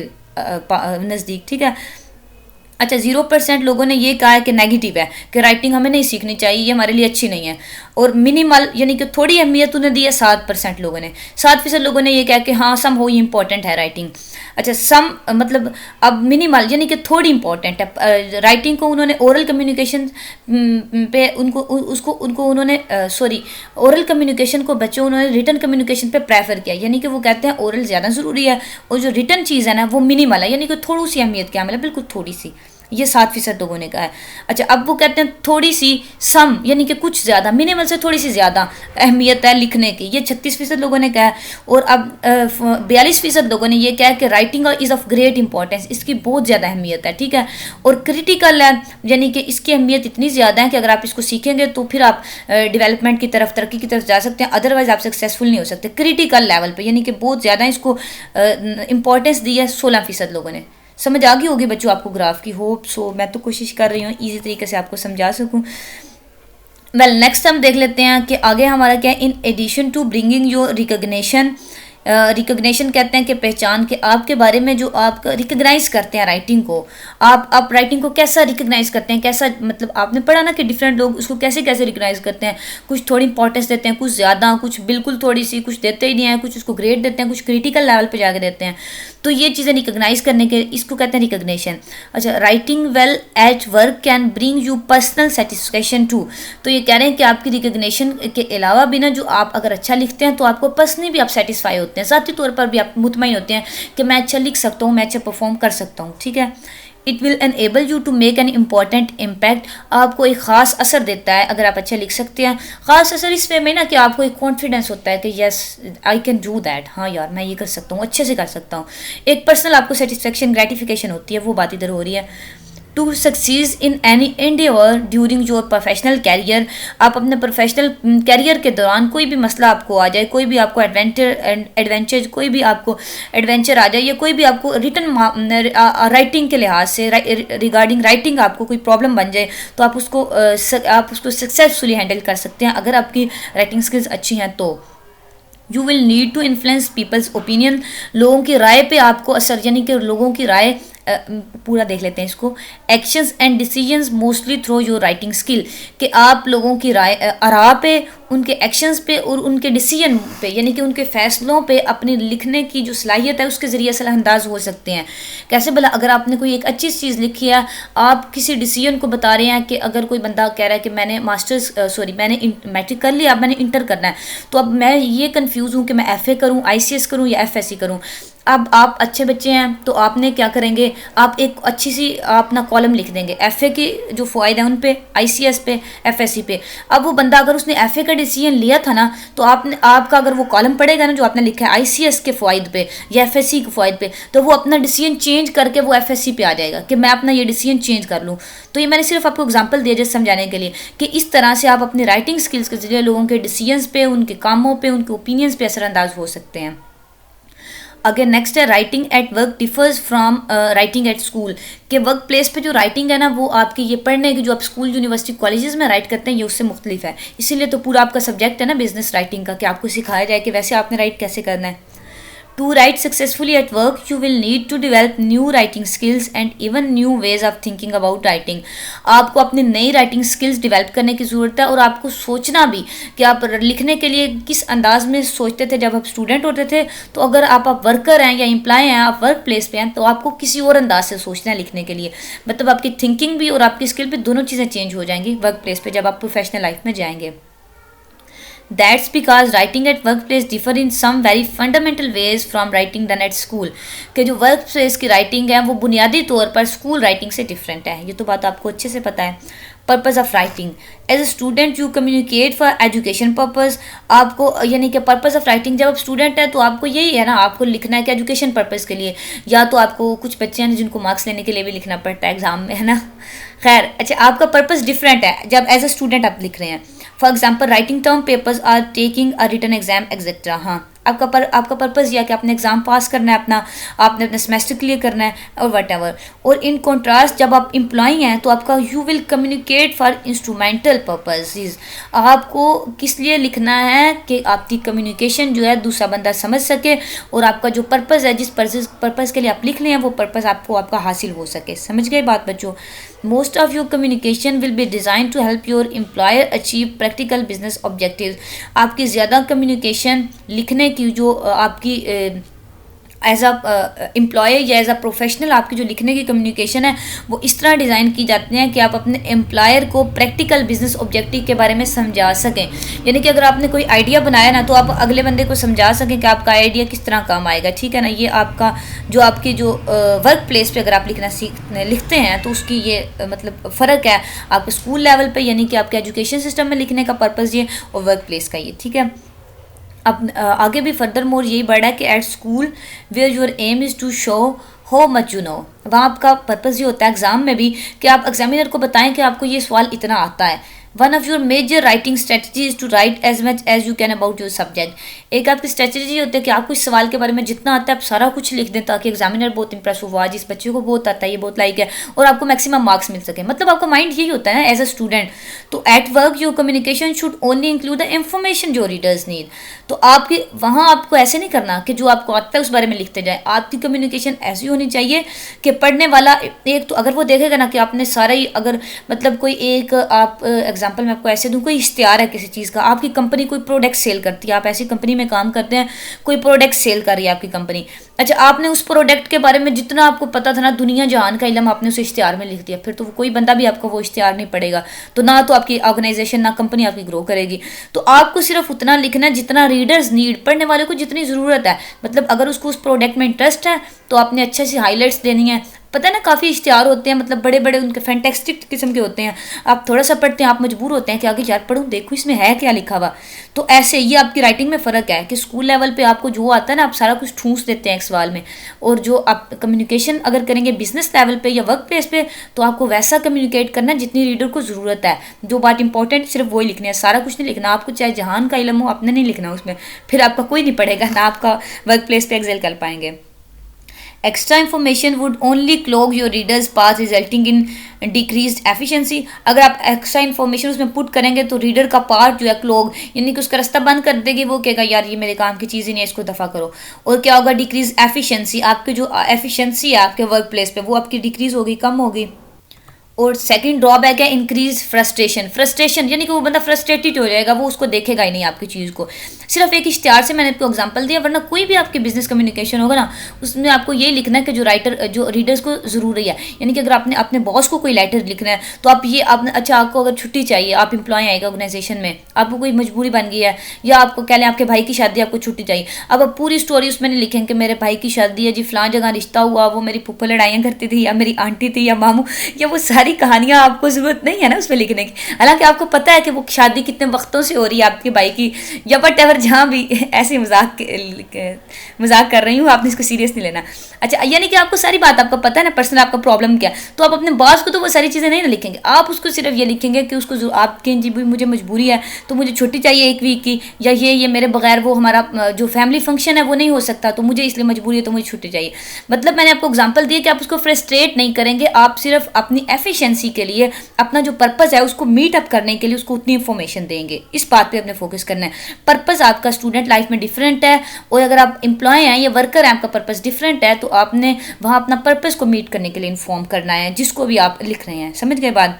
नज़दीक, ठीक है। अच्छा, 0% लोगों ने ये कहा है कि नेगेटिव है, कि राइटिंग हमें नहीं सीखनी चाहिए, ये हमारे लिए अच्छी नहीं है। और मिनिमल यानी कि थोड़ी अहमियत उन्हें दी है 7% लोगों ने। 7% लोगों ने ये कहा कि हाँ सम हो इंपॉर्टेंट है राइटिंग। अच्छा, सम मतलब अब मिनिमल यानी कि थोड़ी इंपॉर्टेंट है राइटिंग को। उन्होंने ओरल कम्युनिकेशन पे उनको उन्होंने ओरल कम्युनिकेशन को बच्चों उन्होंने रिटन कम्युनिकेशन पे प्रेफर किया, यानी कि वो कहते हैं ओरल ज़्यादा ज़रूरी है और जो रिटन चीज़ है ना वो मिनिमल है, यानी कि थोड़ी सी अहमियत क्या मिला, बिल्कुल थोड़ी सी। ये 7% लोगों ने कहा है। अच्छा, अब वो कहते हैं थोड़ी सी, सम यानी कि कुछ ज़्यादा, मिनिमल से थोड़ी सी ज़्यादा अहमियत है लिखने की, ये 36% लोगों ने कहा है। और अब 42% लोगों ने ये कहा कि writing is of great importance, इसकी बहुत ज़्यादा अहमियत है, ठीक है। और क्रिटिकल है, यानी कि इसकी अहमियत इतनी ज़्यादा है कि अगर आप इसको सीखेंगे तो फिर आप डेवलपमेंट की तरफ, तरक्की की तरफ जा सकते हैं, अदरवाइज आप सक्सेसफुल नहीं हो सकते। क्रिटिकल लेवल पर यानी कि बहुत ज़्यादा इसको इंपॉर्टेंस दी है 16% लोगों ने। समझ आ गई होगी बच्चों आपको ग्राफ की, होप सो। मैं तो कोशिश कर रही हूँ इजी तरीके से आपको समझा सकूँ। वेल, नेक्स्ट हम देख लेते हैं कि आगे हमारा क्या है। In addition to bringing your recognition, recognition कहते हैं कि पहचान, के आपके बारे में जो आप रिकग्नाइज करते हैं राइटिंग को, आप राइटिंग को कैसा रिकग्नाइज करते हैं, कैसा, मतलब आपने पढ़ा ना कि डिफरेंट लोग उसको कैसे कैसे रिकग्नाइज करते हैं। कुछ थोड़ी इंपॉर्टेंस देते हैं, कुछ ज़्यादा, कुछ बिल्कुल थोड़ी सी, कुछ देते ही नहीं है, कुछ उसको ग्रेड देते हैं, कुछ क्रिटिकल लेवल पे जाके देते हैं। तो ये चीज़ें रिकग्नाइज करने के, इसको कहते हैं रिकग्निशन। अच्छा, writing well at work can bring you personal satisfaction too. तो ये कह रहे हैं कि आपकी रिकग्निशन के अलावा भी ना, जो आप अगर अच्छा लिखते हैं तो आपको पर्सनली भी आप सेटिस्फाई होते हैं, ज़ाती तौर पर भी आप मुतमईन होते हैं कि मैं अच्छा लिख सकता हूँ, मैं अच्छा परफॉर्म कर सकता हूँ, ठीक है। It will enable you to make an important impact, आपको एक ख़ास असर देता है अगर आप अच्छा लिख सकते हैं। ख़ास असर इस वे में ना कि आपको एक कॉन्फिडेंस होता है कि yes I can do that, हाँ यार मैं ये कर सकता हूँ, अच्छे से कर सकता हूँ। एक पर्सनल आपको सेटिस्फेक्शन, ग्रेटिफिकेशन होती है, वो बात इधर हो रही है। To succeed in any endeavour during your professional career, आप अपने प्रोफेशनल कैरियर के दौरान कोई भी मसला आपको आ जाए, कोई भी आपको एडवेंचर कोई भी आपको एडवेंचर आ जाए, या कोई भी आपको रिटन राइटिंग के लिहाज से रिगार्डिंग राइटिंग आपको कोई प्रॉब्लम बन जाए, तो आप उसको सक्सेसफुली हैंडल कर सकते हैं अगर आपकी राइटिंग स्किल्स अच्छी हैं तो। You will need to influence people's opinion, लोगों की राय पे आपको असर, यानी कि लोगों की राय, पूरा देख लेते हैं इसको। Actions and decisions mostly through your writing skill, कि आप लोगों की राय आरा पे उनके एक्शंस पे और उनके डिसीजन पे, यानी कि उनके फैसलों पे अपनी लिखने की जो सलाहियत है उसके ज़रिए असर अंदाज हो सकते हैं। कैसे भला, अगर आपने कोई एक अच्छी चीज़ लिखी है, आप किसी डिसीजन को बता रहे हैं कि अगर कोई बंदा कह रहा है कि मैंने मैंने मैट्रिक कर लिया, अब मैंने इंटर करना है, तो अब मैं ये कन्फ्यूज़ हूँ कि मैं FA करूँ, ICS करूँ या FSC करूँ। अब आप अच्छे बच्चे हैं तो आपने क्या करेंगे, आप एक अच्छी सी अपना कॉलम लिख देंगे FA की जो फ़ायदे हैं उन पे, ICS पे, FSC पे। अब वो बंदा अगर उसने FA का डिसीजन लिया था ना, तो आपका अगर वो कॉलम पढ़ेगा ना जो आपने लिखा है ICS के फ़ायदे पे या FSC के फ़ायदे पे, तो वो अपना डिसीजन चेंज करके वो FSC पे आ जाएगा कि मैं अपना ये डिसीजन चेंज कर लूँ। तो ये मैंने सिर्फ आपको एग्जांपल दिया जैसे समझाने के लिए कि इस तरह से आप अपनी राइटिंग स्किल्स के जरिए लोगों के डिसीजंस पे, उनके कामों पे, उनके ओपिनियंस पे असरअंदाज हो सकते हैं। अगेन नेक्स्ट है writing at work differs from writing at school. के वर्क प्लेस पे जो राइटिंग है ना, वो आपकी ये पढ़ने की जो आप स्कूल, यूनिवर्सिटी, कॉलेजेस में राइट करते हैं, ये उससे मुख्तलिफ है। इसीलिए तो पूरा आपका सब्जेक्ट है ना बिजनेस राइटिंग का, कि आपको सिखाया जाए कि वैसे आपने राइट कैसे करना है। To write successfully at work, you will need to develop new writing skills and even new ways of thinking about writing. आपको अपनी नई राइटिंग स्किल्स डेवलप करने की ज़रूरत है और आपको सोचना भी कि आप लिखने के लिए किस अंदाज में सोचते थे जब आप स्टूडेंट होते थे। तो अगर आप वर्कर हैं या एम्प्लॉय हैं, आप वर्क प्लेस पे हैं, तो आपको किसी और अंदाज से सोचना है लिखने के लिए। मतलब आपकी थिंकिंग भी और आपकी स्किल भी दोनों चीज़ें चेंज हो जाएंगी वर्क प्लेस पे जब आप प्रोफेशनल लाइफ में जाएंगे। That's because writing at workplace differ in some very fundamental ways from writing done at school. कि जो वर्क प्लेस की राइटिंग है वो बुनियादी तौर पर स्कूल राइटिंग से डिफरेंट है। ये तो बात आपको अच्छे से पता है। Purpose of writing, as a student you communicate for education purpose. आपको यानी कि पर्पज़ ऑफ राइटिंग, जब आप स्टूडेंट है तो आपको यही है ना, आपको लिखना है कि एजुकेशन पर्पज़ के लिए, या तो आपको कुछ बच्चे हैं जिनको मार्क्स लेने के लिए भी लिखना पड़ता है एग्जाम में, है ना। खैर अच्छा, आपका पर्पज़ डिफरेंट है जब एज ए स्टूडेंट आप लिख रहे हैं। For example writing term papers or taking a written exam etcetera. हाँ, आपका पर्पज़ यह कि आपने एग्ज़ाम पास करना है अपना, आपने अपना सेमेस्टर क्लियर करना है और वट एवर। और इन कॉन्ट्रास्ट जब आप एम्प्लॉई हैं तो आपका you will communicate for instrumental purposes. आपको किस लिए लिखना है कि आपकी कम्युनिकेशन जो है दूसरा बंदा समझ सके और आपका जो पर्पज़ है, जिस पर्पज़ के लिए आप लिख रहे हैं, वो पर्पज़ आपका हासिल हो सके। समझ गए बात बच्चों। Most of your communication will be design to help your employer achieve practical business objective. आपकी ज़्यादा कम्युनिकेशन लिखने की जो आपकी एज अ एम्प्लॉय या एज अ प्रोफेशनल आपकी जो लिखने की कम्युनिकेशन है वो इस तरह डिज़ाइन की जाती हैं कि आप अपने एम्प्लॉयर को प्रैक्टिकल बिजनेस ऑब्जेक्टिव के बारे में समझा सकें। यानी कि अगर आपने कोई आइडिया बनाया ना, तो आप अगले बंदे को समझा सकें कि आपका आइडिया किस तरह काम आएगा। ठीक है ना। ये आपका जो आपकी जो वर्क प्लेस पे अगर आप लिखते हैं तो उसकी ये मतलब फ़र्क है आपके स्कूल लेवल पे, यानी कि आपके एजुकेशन सिस्टम में लिखने का पर्पज़ ये, और वर्क प्लेस का ये। ठीक है। अब आगे भी फर्दर मोर यही बढ़ा है कि at school where your aim is to show how much you know. वहाँ आपका पर्पज़ ये होता है एग्ज़ाम में भी कि आप एग्जामिनर को बताएं कि आपको ये सवाल इतना आता है। One of your major writing strategy is to write as much as you can about your subject. एक आपकी स्ट्रेटजी होती है कि आपको इस सवाल के बारे में जितना आता है आप सारा कुछ लिख दें, ताकि एग्जामिनर बहुत इंप्रेस हो, आज इस बच्चे को बहुत आता है, ये बहुत लाइक है, और आपको मैक्सिमम मार्क्स मिल सके। मतलब आपका माइंड यही होता है एज अ स्टूडेंट। तो at work your communication should only include the information जो रीडर्स नीड। तो आपकी वहाँ आपको ऐसे नहीं करना कि जो आपको आता है उस बारे में लिखते जाए। आपकी कम्युनिकेशन ऐसी होनी चाहिए कि पढ़ने वाला एक तो अगर वो देखेगा ना कि आपने सारा ही, अगर मतलब कोई एक आप एग्जांपल मैं आपको ऐसे दूँ, कोई इश्तिहार है किसी चीज़ का, आपकी कंपनी कोई प्रोडक्ट सेल करती है, आप ऐसी कंपनी में काम करते हैं, कोई प्रोडक्ट सेल कर रही है आपकी कंपनी। अच्छा, आपने उस प्रोडक्ट के बारे में जितना आपको पता था ना, दुनिया जहान का इल्म आपने उस इश्तिहार में लिख दिया, फिर तो कोई बंदा भी आपको वो इश्तिहार नहीं पड़ेगा, तो ना तो आपकी ऑर्गेनाइजेशन ना कंपनी आपकी ग्रो करेगी। तो आपको सिर्फ उतना लिखना है जितना रीडर्स नीड, पढ़ने वाले को जितनी ज़रूरत है। मतलब अगर उसको उस प्रोडक्ट में इंटरेस्ट है तो आपने अच्छे से हाईलाइट्स देनी है। पता है ना, काफ़ी इश्तिहार होते हैं, मतलब बड़े बड़े उनके फैंटेस्टिक किस्म के होते हैं, आप थोड़ा सा पढ़ते हैं, आप मजबूर होते हैं कि आगे यार पढ़ूँ, देखो इसमें है क्या लिखा हुआ। तो ऐसे ये आपकी राइटिंग में फ़र्क है कि स्कूल लेवल पे आपको जो आता है ना, आप सारा कुछ ठूंस देते हैं एक सवाल में, और जो आप कम्युनिकेशन अगर करेंगे बिजनेस लेवल पे या वर्क प्लेस पे, तो आपको वैसा कम्युनिकेट करना है जितनी रीडर को ज़रूरत है। जो बात इंपॉर्टेंट सिर्फ वही लिखनी है, सारा कुछ नहीं लिखना। आपको चाहे जहान का इल्म हो, आपने नहीं लिखना उसमें, फिर आपका कोई नहीं पढ़ेगा ना, आपका वर्क प्लेस पे एक्सेल कर पाएंगे। Extra information would only clog your readers path resulting in decreased efficiency. अगर आप एक्स्ट्रा इन्फॉर्मेशन उसमें पुट करेंगे तो रीडर का पार्ट जो है क्लॉग, यानी कि उसका रास्ता बंद कर देगी, वो कहेगा यार ये मेरे काम की चीज़ ही नहीं है, इसको दफ़ा करो। और क्या होगा, डिक्रीज एफिशिएंसी, आपकी जो एफिशिएंसी है आपके वर्क प्लेस पे वो आपकी डिक्रीज होगी, कम होगी। और सेकंड ड्रॉबैक है इंक्रीज फ्रस्ट्रेशन। फ्रस्ट्रेशन यानी कि वो बंदा फ्रस्ट्रेटेड हो जाएगा, वो उसको देखेगा ही नहीं आपकी चीज़ को। सिर्फ एक इश्तिहार से मैंने आपको एग्जांपल दिया, वरना कोई भी आपकी बिजनेस कम्युनिकेशन होगा ना, उसमें आपको ये लिखना है कि जो रीडर्स को ज़रूरी है। यानी कि अगर आपने अपने बॉस को कोई लेटर लिखना है तो आप ये आपने अच्छा, आपको अगर छुट्टी चाहिए, आप एम्प्लॉय आएगा ऑर्गेनाइजेशन में, आपको कोई मजबूरी बन गई है, या आपको कह लें आपके भाई की शादी, आपको छुट्टी चाहिए। अब आप पूरी स्टोरी उसमें नहीं लिखेंगे कि मेरे भाई की शादी है जी, फलां जगह रिश्ता हुआ, वो मेरी फूफा लड़ाइयाँ करती थी, या मेरी आंटी थी, या मामू, या वो सारी कहानियाँ आपको ज़रूरत नहीं है ना उसमें लिखने की। हालांकि आपको पता है कि वो शादी कितने वक्तों से हो रही है आपके भाई की, या वट एवर, जहाँ भी ऐसे मजाक कर रही हूँ, आपने इसको सीरियस नहीं लेना। अच्छा, यानी कि आपको सारी बात आपको पता है ना, पर्सनल आपका प्रॉब्लम क्या, तो आप अपने बॉस को तो वो सारी चीज़ें नहीं ना लिखेंगे, आप उसको सिर्फ ये लिखेंगे कि उसको आपके जी मुझे मजबूरी है तो मुझे छुट्टी चाहिए 1 वीक की, या ये मेरे बगैर वो हमारा जो फैमिली फंक्शन है वो नहीं हो सकता, तो मुझे इसलिए मजबूरी है, तो मुझे छुट्टी चाहिए। मतलब मैंने आपको एग्जांपल दिया कि आप उसको फ्रस्ट्रेट नहीं करेंगे, आप सिर्फ अपनी एफिशिएंसी के लिए, अपना जो पर्पस है उसको मीट अप करने के लिए उसको उतनी इंफॉर्मेशन देंगे। इस बात पे अपने फोकस करना है। पर्पस आपका स्टूडेंट लाइफ में डिफरेंट है, और अगर आप एम्प्लॉय हैं या वर्कर हैं, आपका पर्पस डिफरेंट है, तो आपने वहाँ अपना पर्पस को मीट करने के लिए इन्फॉर्म करना है जिसको भी आप लिख रहे हैं। समझ गए बात?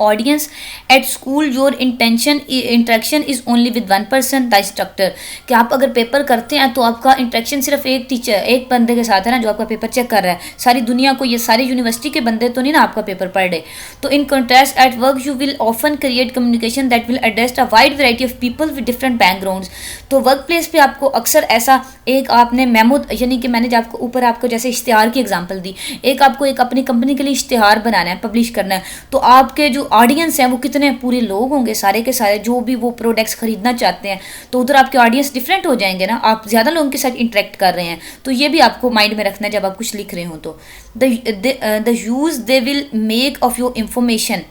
Audience at school your interaction is only with one person the instructor. कि आप अगर पेपर करते हैं तो आपका इंटरेक्शन सिर्फ एक टीचर, एक बंदे के साथ है ना, जो आपका पेपर चेक कर रहा है। सारी दुनिया को, ये सारी यूनिवर्सिटी के बंदे तो नहीं ना आपका पेपर पढ़ रहे। तो in contrast eight work you will often create communication that will address a wide variety of people with different backgrounds. तो वर्क प्लेस पे आपको अक्सर ऐसा एक आपने मेमो, यानी कि मैंने जो आपको ऊपर आपको जैसे इश्तिहार की एग्जांपल दी, एक आपको एक अपनी कंपनी के लिए इश्तिहार बनाना है, पब्लिश करना है, तो आपके जो ऑडियंस हैं वो कितने पूरे लोग होंगे, सारे के सारे जो भी वो प्रोडक्ट्स खरीदना चाहते हैं, तो उधर आपके ऑडियंस डिफरेंट हो जाएंगे ना, आप ज़्यादा लोगों के साथ इंटरेक्ट कर रहे हैं। तो ये भी आपको माइंड में रखना है जब आप कुछ लिख रहे हो। तो the use they will make of your information,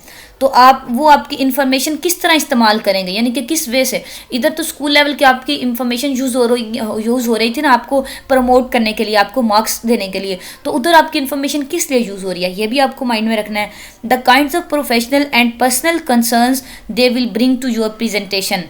तो आप वो आपकी इन्फॉर्मेशन किस तरह इस्तेमाल करेंगे, यानी कि किस वे से। इधर तो स्कूल लेवल की आपकी इन्फॉर्मेशन यूज़ हो रही थी ना, आपको प्रमोट करने के लिए, आपको मार्क्स देने के लिए, तो उधर आपकी इन्फॉर्मेशन किस लिए यूज़ हो रही है, ये भी आपको माइंड में रखना है। The kinds of professional and personal concerns they will bring to your presentation,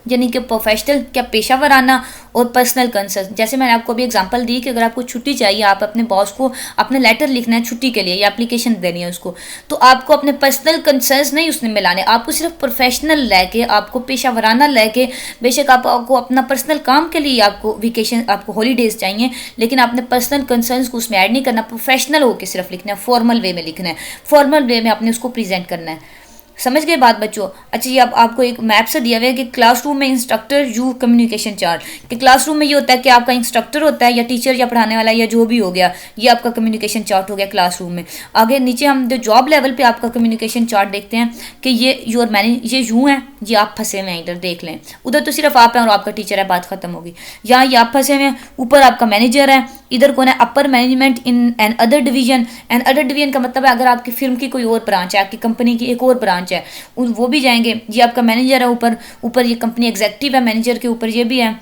यानी कि प्रोफेशनल क्या पेशा वराना और पर्सनल कंसर्न। जैसे मैंने आपको अभी एग्जांपल दी कि अगर आपको छुट्टी चाहिए, आप अपने बॉस को अपना लेटर लिखना है छुट्टी के लिए या एप्लीकेशन देनी है उसको, तो आपको अपने पर्सनल कंसर्न्स नहीं उसमें मिलाने, आपको सिर्फ प्रोफेशनल लेके, आपको पेशा वराना लेके, बेशक आपको अपना पर्सनल काम के लिए आपको वेकेशन, आपको हॉलीडेज चाहिए, लेकिन आपने पर्सनल कंसर्न्स को उसमें ऐड नहीं करना, प्रोफेशनल होकर सिर्फ लिखना है, फॉर्मल वे में लिखना है, फॉर्मल वे में आपने उसको प्रेजेंट करना है। समझ गए बात बच्चों? अच्छा, ये अब आपको एक मैप से दिया हुआ है कि क्लासरूम में इंस्ट्रक्टर यू कम्युनिकेशन चार्ट, कि क्लासरूम में ये होता है कि आपका इंस्ट्रक्टर होता है या टीचर या पढ़ाने वाला या जो भी हो गया, ये आपका कम्युनिकेशन चार्ट हो गया क्लासरूम में। आगे नीचे हम जो जॉब लेवल पे आपका कम्युनिकेशन चार्ट देखते हैं कि ये ये यूँ है, ये आप फंसे हुए हैं, इधर देख लें, उधर तो सिर्फ आप हैं और आपका टीचर है, बात खत्म होगी। यहाँ ये आप फंसे हुए हैं, ऊपर आपका मैनेजर है, इधर कौन है, upper management in an other division. An other division का मतलब है अगर आपकी फिल्म की कोई और ब्रांच है, आपकी कंपनी की एक और ब्रांच है, वो भी जाएंगे। ये आपका मैनेजर है, ऊपर ऊपर ये कंपनी एग्जीक्यूटिव है, मैनेजर के ऊपर ये भी है।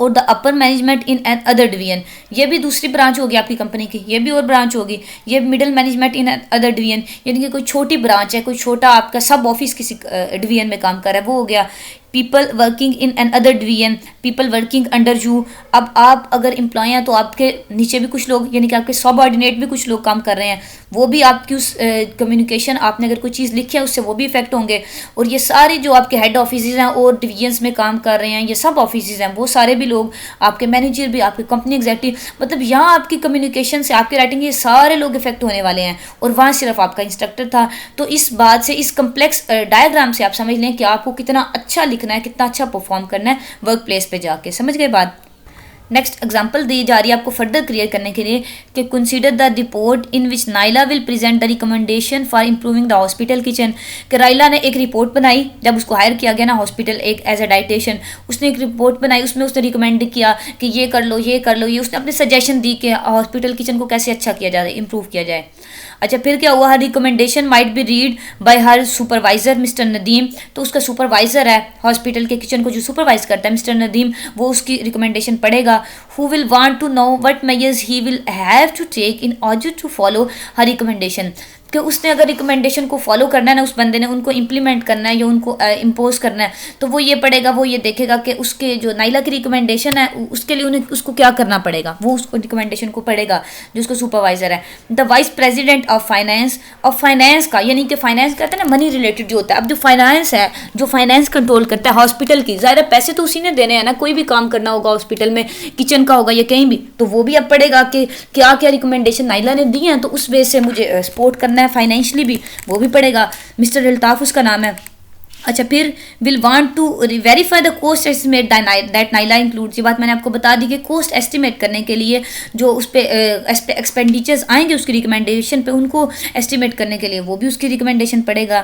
और the upper management in an other division, ये भी दूसरी ब्रांच होगी आपकी कंपनी की, ये भी और ब्रांच होगी। ये middle management in other division, यानी कि कोई छोटी ब्रांच है, कोई छोटा आपका सब ऑफिस किसी डिवीजन में काम कर रहा है, वो हो गया। People working in an other division, people working under you. अब आप अगर एम्प्लॉय हैं तो आपके नीचे भी कुछ लोग, यानी कि आपके सबऑर्डिनेट भी कुछ लोग काम कर रहे हैं, वो भी आपकी उस कम्युनिकेशन, आपने अगर कोई चीज़ लिखी है उससे वो भी इफेक्ट होंगे। और ये सारे जो आपके हेड ऑफिस हैं और डिवीजन्स में काम कर रहे हैं, ये सब ऑफिस हैं, वो सारे भी लोग, आपके मैनेजर भी, आपके कंपनी एग्जीक्यूटिव, मतलब यहाँ आपकी कम्युनिकेशन से, आपकी राइटिंग, ये सारे लोग इफेक्ट होने वाले हैं। और वहाँ सिर्फ आपका इंस्ट्रक्टर था। तो इस बात से, इस कम्प्लेक्स डायग्राम से आप समझ लें कि आपको कितना अच्छा लिखना है, कितना अच्छा परफॉर्म करना है वर्क प्लेस पे जाके। समझ गए बात? नेक्स्ट एग्जाम्पल दी जा रही है आपको फर्दर क्लियर करने के लिए कि consider the report in which Naila will present the recommendation for improving the hospital kitchen. कि राइला ने एक रिपोर्ट बनाई, जब उसको हायर किया गया ना हॉस्पिटल एक एज ए डाइटिशियन, उसने एक रिपोर्ट बनाई, उसमें उसने रिकमेंड किया कि ये कर लो, ये कर लो, ये उसने अपने सजेशन दी कि हॉस्पिटल किचन को कैसे अच्छा किया जाए, इंप्रूव किया जाए। अच्छा, फिर क्या हुआ, her recommendation might be read by her supervisor mister Nadeem. तो उसका सुपरवाइजर है हॉस्पिटल के किचन को जो सुपरवाइज करता है मिस्टर नदीम, वो उसकी रिकमेंडेशन पढ़ेगा। Who will want to know what measures he will have to take in order to follow her recommendation. कि उसने अगर रिकमेंडेशन को फॉलो करना है ना, उस बंदे ने उनको इम्प्लीमेंट करना है या उनको इम्पोज करना है, तो वो ये पढ़ेगा, वो ये देखेगा कि उसके जो नाइला की रिकमेंडेशन है उसके लिए उन्हें उसको क्या करना पड़ेगा, वो उसको रिकमेंडेशन को पढ़ेगा जो उसका सुपरवाइजर है। The vice president of finance का, यानी कि फाइनेंस कहते हैं ना मनी रिलेटेड जो होता है। अब जो फाइनेंस है, जो फाइनेंस कंट्रोल करता है हॉस्पिटल की, ज़ाहिर है पैसे तो उसी ने देने हैं ना, कोई भी काम करना होगा हॉस्पिटल में, किचन का होगा या कहीं भी, तो वो भी अब पढ़ेगा कि क्या क्या रिकमेंडेशन नाइला ने दी हैं, तो उस वे से मुझे सपोर्ट करना है फाइनेंशियली भी, वो भी पढ़ेगा। मिस्टर अल्ताफ उसका नाम है। अच्छा, फिर will want to verify the cost estimate that Naila includes. ये बात मैंने आपको बता दी कि कोस्ट एस्टिमेट करने के लिए जो उस पर एक्सपेंडिचर्स आएंगे उसकी रिकमेंडेशन पे, उनको एस्टिमेट करने के लिए वो भी उसकी रिकमेंडेशन पड़ेगा।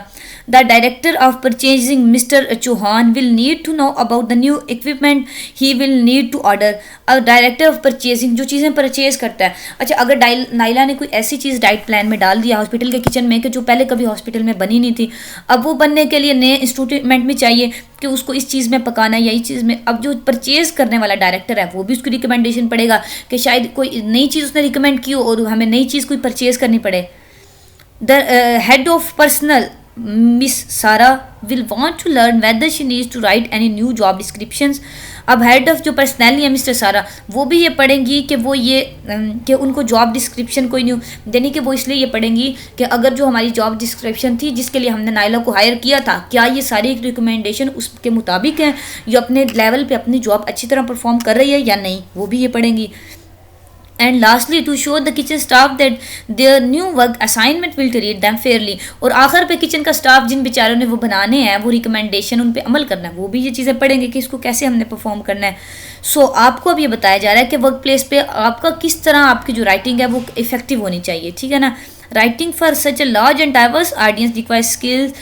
The director of purchasing mister Chauhan will need to know about the new equipment he will need to order. Director of purchasing जो चीज़ें परचेज करता है, अच्छा अगर नाइला ने कोई ऐसी चीज़ डाइट प्लान में डाल दिया हॉस्पिटल के किचन में कि जो पहले कभी हॉस्पिटल में बनी नहीं थी, अब वो बनने के लिए नए इंस्ट्रूमेंट भी चाहिए कि उसको इस चीज़ में पकाना है या इस चीज़ में, अब जो परचेज करने वाला डायरेक्टर है वो भी उसकी रिकमेंडेशन पड़ेगा कि शायद कोई नई चीज़ उसने रिकमेंड की हो और हमें नई चीज़ कोई परचेज करनी पड़े। The head of personnel miss Sarah will want to learn whether she needs to write any new job descriptions. अब हेड ऑफ जो पर्सनैलिटी है मिस्टर सारा, वो भी ये पढ़ेंगी कि वो ये कि उनको जॉब डिस्क्रिप्शन कोई न्यू देनी, कि वो इसलिए ये पढ़ेंगी कि अगर जो हमारी जॉब डिस्क्रिप्शन थी जिसके लिए हमने नाइला को हायर किया था, क्या ये सारी रिकमेंडेशन उसके मुताबिक है, ये अपने लेवल पे अपनी जॉब अच्छी तरह परफॉर्म कर रही है या नहीं, वो भी ये पढ़ेंगी। And lastly to show the kitchen staff that their new work assignment will treat them fairly. और आखिर पे किचन का स्टाफ जिन बेचारों ने वो बनाने हैं, वो रिकमेंडेशन उन पे अमल करना है, वो भी ये चीज़ें पढ़ेंगे कि इसको कैसे हमने परफॉर्म करना है। सो आपको अब ये बताया जा रहा है कि वर्क प्लेस पे आपका किस तरह आपकी जो राइटिंग है वो इफेक्टिव होनी चाहिए, ठीक है ना। Writing for such a large and diverse audience requires skills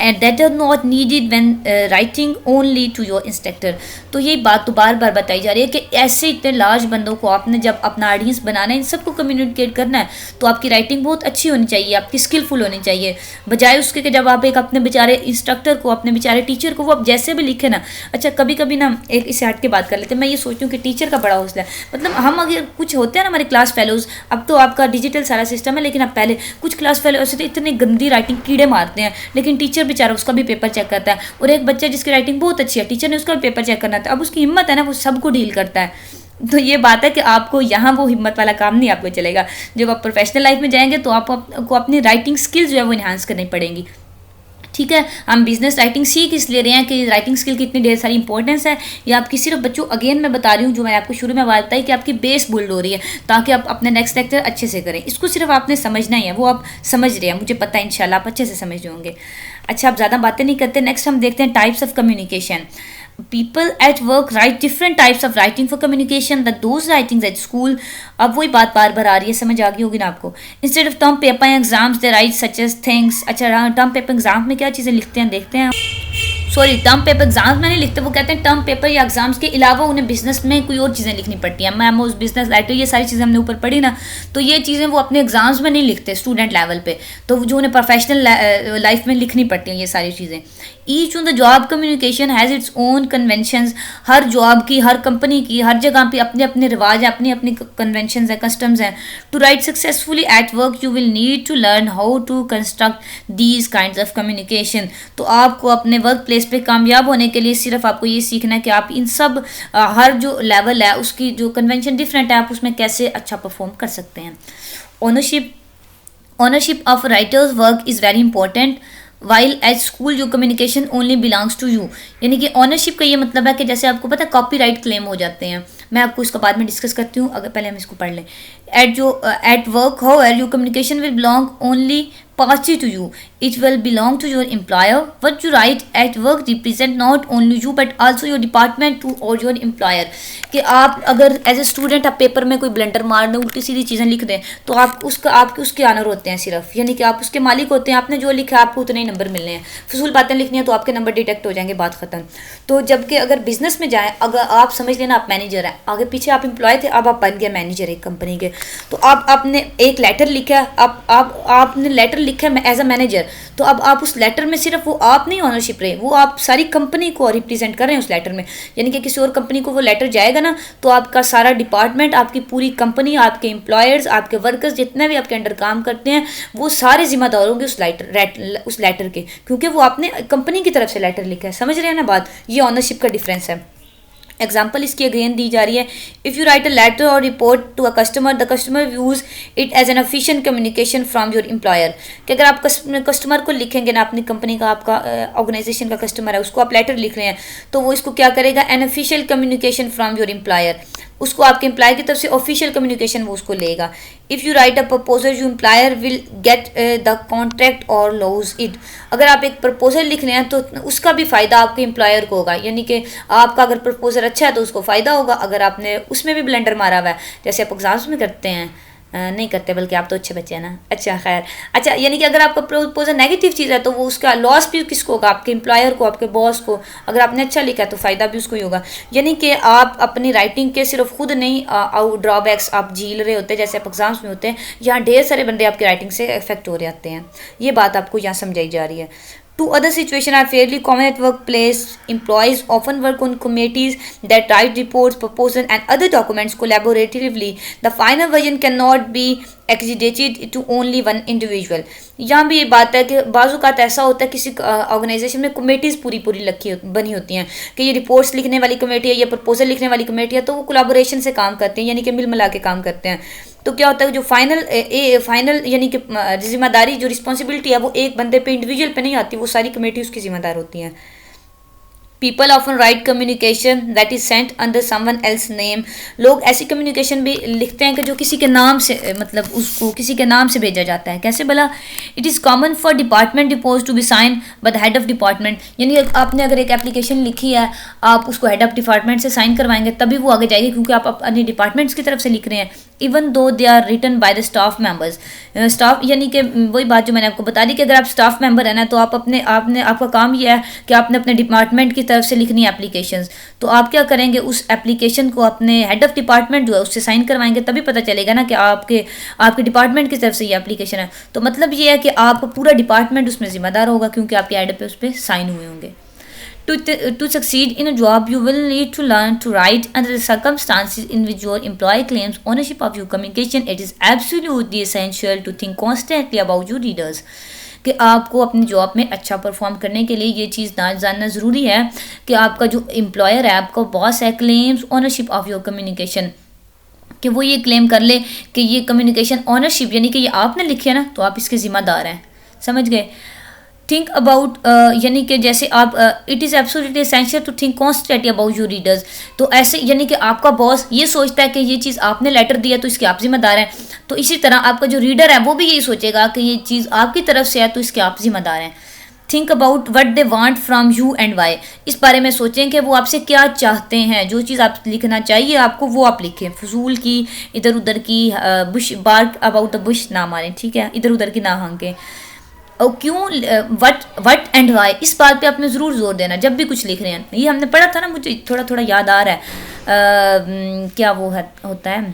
and that are not needed when writing only to your instructor. तो यही बात तो बार बार बताई जा रही है कि ऐसे इतने लार्ज बंदों को आपने जब अपना ऑडियंस बनाना है, इन सबको कम्युनिकेट करना है, तो आपकी राइटिंग बहुत अच्छी होनी चाहिए, आपकी स्किलफुल होनी चाहिए, बजाय उसके कि जब आप एक अपने बेचारे इंस्ट्रक्टर को, अपने बेचारे टीचर को वो आप जैसे भी लिखे ना। अच्छा कभी कभी ना एक इसे हट के बात कर लेते हैं, मैं ये सोचती हूँ कि टीचर का बड़ा हौसला है, मतलब हम अगर कुछ होते हैं ना हमारे क्लास फेलोज, अब तो आपका डिजिटल सारा सिस्टम है, लेकिन अब पहले कुछ क्लास फेलो ऐसे तो इतनी गंदी राइटिंग कीड़े मारते हैं, लेकिन टीचर बेचारा उसका भी पेपर चेक करता है। और एक बच्चा जिसकी राइटिंग बहुत अच्छी है, टीचर ने उसका भी पेपर चेक करना था, अब उसकी हिम्मत है ना वो सबको डील करता है। तो ये बात है कि आपको यहाँ वो हिम्मत वाला काम नहीं आपको चलेगा। जब आप प्रोफेशनल लाइफ में जाएंगे तो आपको अपनी राइटिंग स्किल्स जो है वो इन्हांस करनी पड़ेंगी, ठीक है। हम बिजनेस राइटिंग सीख इसलिए रहे हैं कि राइटिंग स्किल की इतनी ढेर सारी इंपॉर्टेंस है। या आपकी सिर्फ बच्चों अगेन मैं बता रही हूँ जो मैंने आपको शुरू में बात बताई कि आपकी बेस बिल्ड हो रही है ताकि आप अपने नेक्स्ट लेक्चर अच्छे से करें। इसको सिर्फ आपने समझना ही है, वो आप समझ रहे हैं, मुझे पता है इंशाल्लाह आप अच्छे से समझ रहे होंगे। अच्छा आप ज़्यादा बातें नहीं करते, नेक्स्ट हम देखते हैं types of communication. People at work write different types of writing for communication that those writings at school। अब वही बात बार बार आ रही है, समझ आ गई होगी ना आपको। Instead of term paper exams they write such as things. अच्छा टर्म पेपर एग्जाम में क्या चीज़ें लिखते हैं देखते हैं। सॉरी टर्म पेपर एग्जाम्स में नहीं लिखते, वो कहते हैं टर्म पेपर या एग्जाम्स के अलावा उन्हें बिजनेस में कोई और चीज़ें लिखनी पड़ती हैं, मैमोज, बिजनेस लेटर, ये सारी चीज़ें हमने ऊपर पढ़ी ना, तो ये चीज़ें वो अपने एग्जाम्स में नहीं लिखते स्टूडेंट लेवल पे, तो जो उन्हें प्रोफेशनल लाइफ में लिखनी पड़ती हैं ये सारी चीज़ें। Each on the job communication has its own conventions. Her job की, हर कंपनी की, हर जगह पे अपने अपने रिवाज हैं, अपनी अपनी कन्वेंशंस हैं, कस्टम्स हैं। To write successfully at work you will need to learn how to construct these kinds of communication. तो आपको अपने वर्क प्लेस पे कामयाब होने के लिए सिर्फ आपको ये सीखना है कि आप इन सब हर जो लेवल है उसकी जो कन्वेंशन डिफरेंट है, आप उसमें कैसे अच्छा परफॉर्म कर सकते हैं। Ownership of writer's work is very important. While as school जो communication only belongs to you, यानी कि ऑनरशिप का ये मतलब है कि जैसे आपको पता है कॉपीराइट क्लेम हो जाते हैं, मैं आपको इसका बाद में डिस्कस करती हूँ, अगर पहले हम इसको पढ़ लें। At work however your communication will belong only partly to you, it will belong to your employer. What you write at work represent not only you but also your department too और योर एम्प्लॉयर। कि आप अगर एज ए स्टूडेंट आप पेपर में कोई ब्लंडर मार दें, उल्टी सीधी चीज़ें लिख दें, तो आप आपके उसके ऑनर होते हैं सिर्फ, यानी कि आप उसके मालिक होते हैं, आपने जो लिखा है आपको उतने ही नंबर मिलने हैं। फजूल बातें लिखनी है तो आपके नंबर डिटेक्ट हो जाएंगे, बात खत्म। तो जबकि अगर बिजनेस में जाएँ, अगर आप समझ लेना आप मैनेजर हैं, आगे पीछे आप एम्प्लॉय थे, अब आप बन गए मैनेजर एक कंपनी के, तो अब आपने एक लेटर लिखा, आपने लेटर लिखा है एज अ मैनेजर, तो अब आप उस लेटर में सिर्फ वो आप नहीं ऑनरशिप रहे, वो आप सारी कंपनी को रिप्रेजेंट कर रहे हैं उस लेटर में। यानी कि किसी और कंपनी को वो लेटर जाएगा ना, तो आपका सारा डिपार्टमेंट, आपकी पूरी कंपनी, आपके एम्प्लॉयर्स, आपके वर्कर्स, जितने भी आपके अंडर काम करते हैं, वो सारे जिम्मेदार होंगे उस लेटर के, क्योंकि वो आपने कंपनी की तरफ से लेटर लिखा है। समझ रहे हैं ना बात? ये ऑनरशिप का डिफरेंस है। एग्जाम्पल इसकी अगेन दी जा रही है, if you write a letter or report to a customer, the customer views it as an official communication from your employer. कि अगर आप कस्टमर को लिखेंगे ना, अपनी कंपनी का, आपका ऑर्गेनाइजेशन का कस्टमर है, उसको आप लेटर लिख रहे हैं, तो वो इसको क्या करेगा, N official communication from your employer, उसको आपके एम्प्लॉयर की तरफ से ऑफिशियल कम्युनिकेशन वो उसको लेगा। If you write a proposal, you employer will get the contract और लॉज इट। अगर आप एक प्रपोजल लिख रहे हैं तो उसका भी फ़ायदा आपके एम्प्लॉयर को होगा, यानी कि आपका अगर प्रपोजल अच्छा है तो उसको फ़ायदा होगा। अगर आपने उसमें भी ब्लेंडर मारा हुआ है, जैसे आप एग्जाम्स में करते हैं, नहीं करते बल्कि आप तो अच्छे बच्चे हैं ना, अच्छा खैर, अच्छा, यानी कि अगर आपका प्रपोजल नेगेटिव चीज़ है तो वो उसका लॉस भी किसको होगा, आपके एम्प्लॉयर को, आपके बॉस को। अगर आपने अच्छा लिखा है तो फ़ायदा भी उसको ही होगा। यानी कि आप अपनी राइटिंग के सिर्फ खुद नहीं ड्रॉबैक्स आप झील रहे होते हैं, जैसे आप एग्जाम्स में होते हैं, यहाँ ढेर सारे बंदे आपकी राइटिंग से अफेक्ट हो जाते हैं। ये बात आपको यहाँ समझाई जा रही है। Two other situations are fairly common at workplace. Employees often work on committees that write reports, proposals, and other documents collaboratively. The final version cannot be exegeted to only one individual. यहाँ भी ये बात है कि बाज़ औक़ात ऐसा होता है किसी ऑर्गेनाइजेशन में कमेटीज़ पूरी बनी होती हैं कि ये रिपोर्ट्स लिखने वाली कमेटी है, ये प्रपोजल लिखने वाली कमेटी है, तो वो कोलाबोरेशन से काम करते हैं, यानी कि मिल मिला के काम करते हैं। तो क्या होता है, जो फाइनल यानी कि जिम्मेदारी, जो रिस्पॉन्सिबिलिटी है, वो एक बंदे पे, इंडिविजुअल पे नहीं आती, वो सारी कमेटी उसकी जिम्मेदार होती हैं। People often write communication that is sent under someone else name. लोग ऐसी कम्युनिकेशन भी लिखते हैं कि जो किसी के नाम से, मतलब उसको किसी के नाम से भेजा जाता है। कैसे भला? It is common for department report to be sign by the head of department. यानी आपने अगर एक एप्लीकेशन लिखी है, आप उसको हेड ऑफ डिपार्टमेंट से साइन करवाएंगे तभी वो आगे जाएगी, क्योंकि आप अपने डिपार्टमेंट्स की तरफ से लिख रहे हैं, even though they are written by the staff members. Staff यानी कि वही बात जो मैंने आपको बता दी कि अगर आप स्टाफ मेंबर है ना, तो आपका काम यह है कि आपने अपने डिपार्टमेंट की तरफ से लिखनी है एप्लीकेशंस। तो आप क्या करेंगे, उस एप्लीकेशन को अपने हेड ऑफ डिपार्टमेंट जो है उससे साइन करवाएंगे, तभी पता चलेगा ना कि आपके डिपार्टमेंट की तरफ से ये एप्लीकेशन है। तो मतलब ये है कि आप पूरा डिपार्टमेंट उसमें जिम्मेदार होगा, क्योंकि आपके हेड पे उस पर साइन हुए होंगे। To succeed in a job, you will need to learn to write under the circumstances in which your employee claims ownership of your communication. It is absolutely essential to think constantly about your readers. कि आपको अपनी जॉब में अच्छा परफॉर्म करने के लिए ये चीज़ जानना ज़रूरी है कि आपका जो एम्प्लॉयर है, आपका बॉस है, claims ownership of your communication, कि वो ये क्लेम कर ले कि ये कम्युनिकेशन ओनरशिप, यानी कि ये आपने लिखे है ना, तो आप इसके ज़िम्मेदार हैं। समझ गए? थिंक अबाउट, यानी कि जैसे आप, it is absolutely essential to think constantly about your readers. तो ऐसे यानी कि आपका बॉस ये सोचता है कि ये चीज़ आपने लेटर दिया तो इसके आप जिम्मेदार हैं, तो इसी तरह आपका जो रीडर है वो भी यही सोचेगा कि ये चीज़ आपकी तरफ से है तो इसके आप जिम्मेदार हैं। Think about what they want from you and why. इस बारे में सोचें कि वो आपसे क्या चाहते हैं, जो चीज़ आप लिखना चाहिए आपको वो आप लिखें, फजूल की, इधर उधर की, bush bark about the bush ना मारें, ठीक है, इधर उधर की ना हाँकें। और क्यों, वट एंड वाई, इस बात पे आपने ज़रूर जोर देना जब भी कुछ लिख रहे हैं। ये हमने पढ़ा था ना, मुझे थोड़ा थोड़ा याद आ रहा है, क्या वो होता है,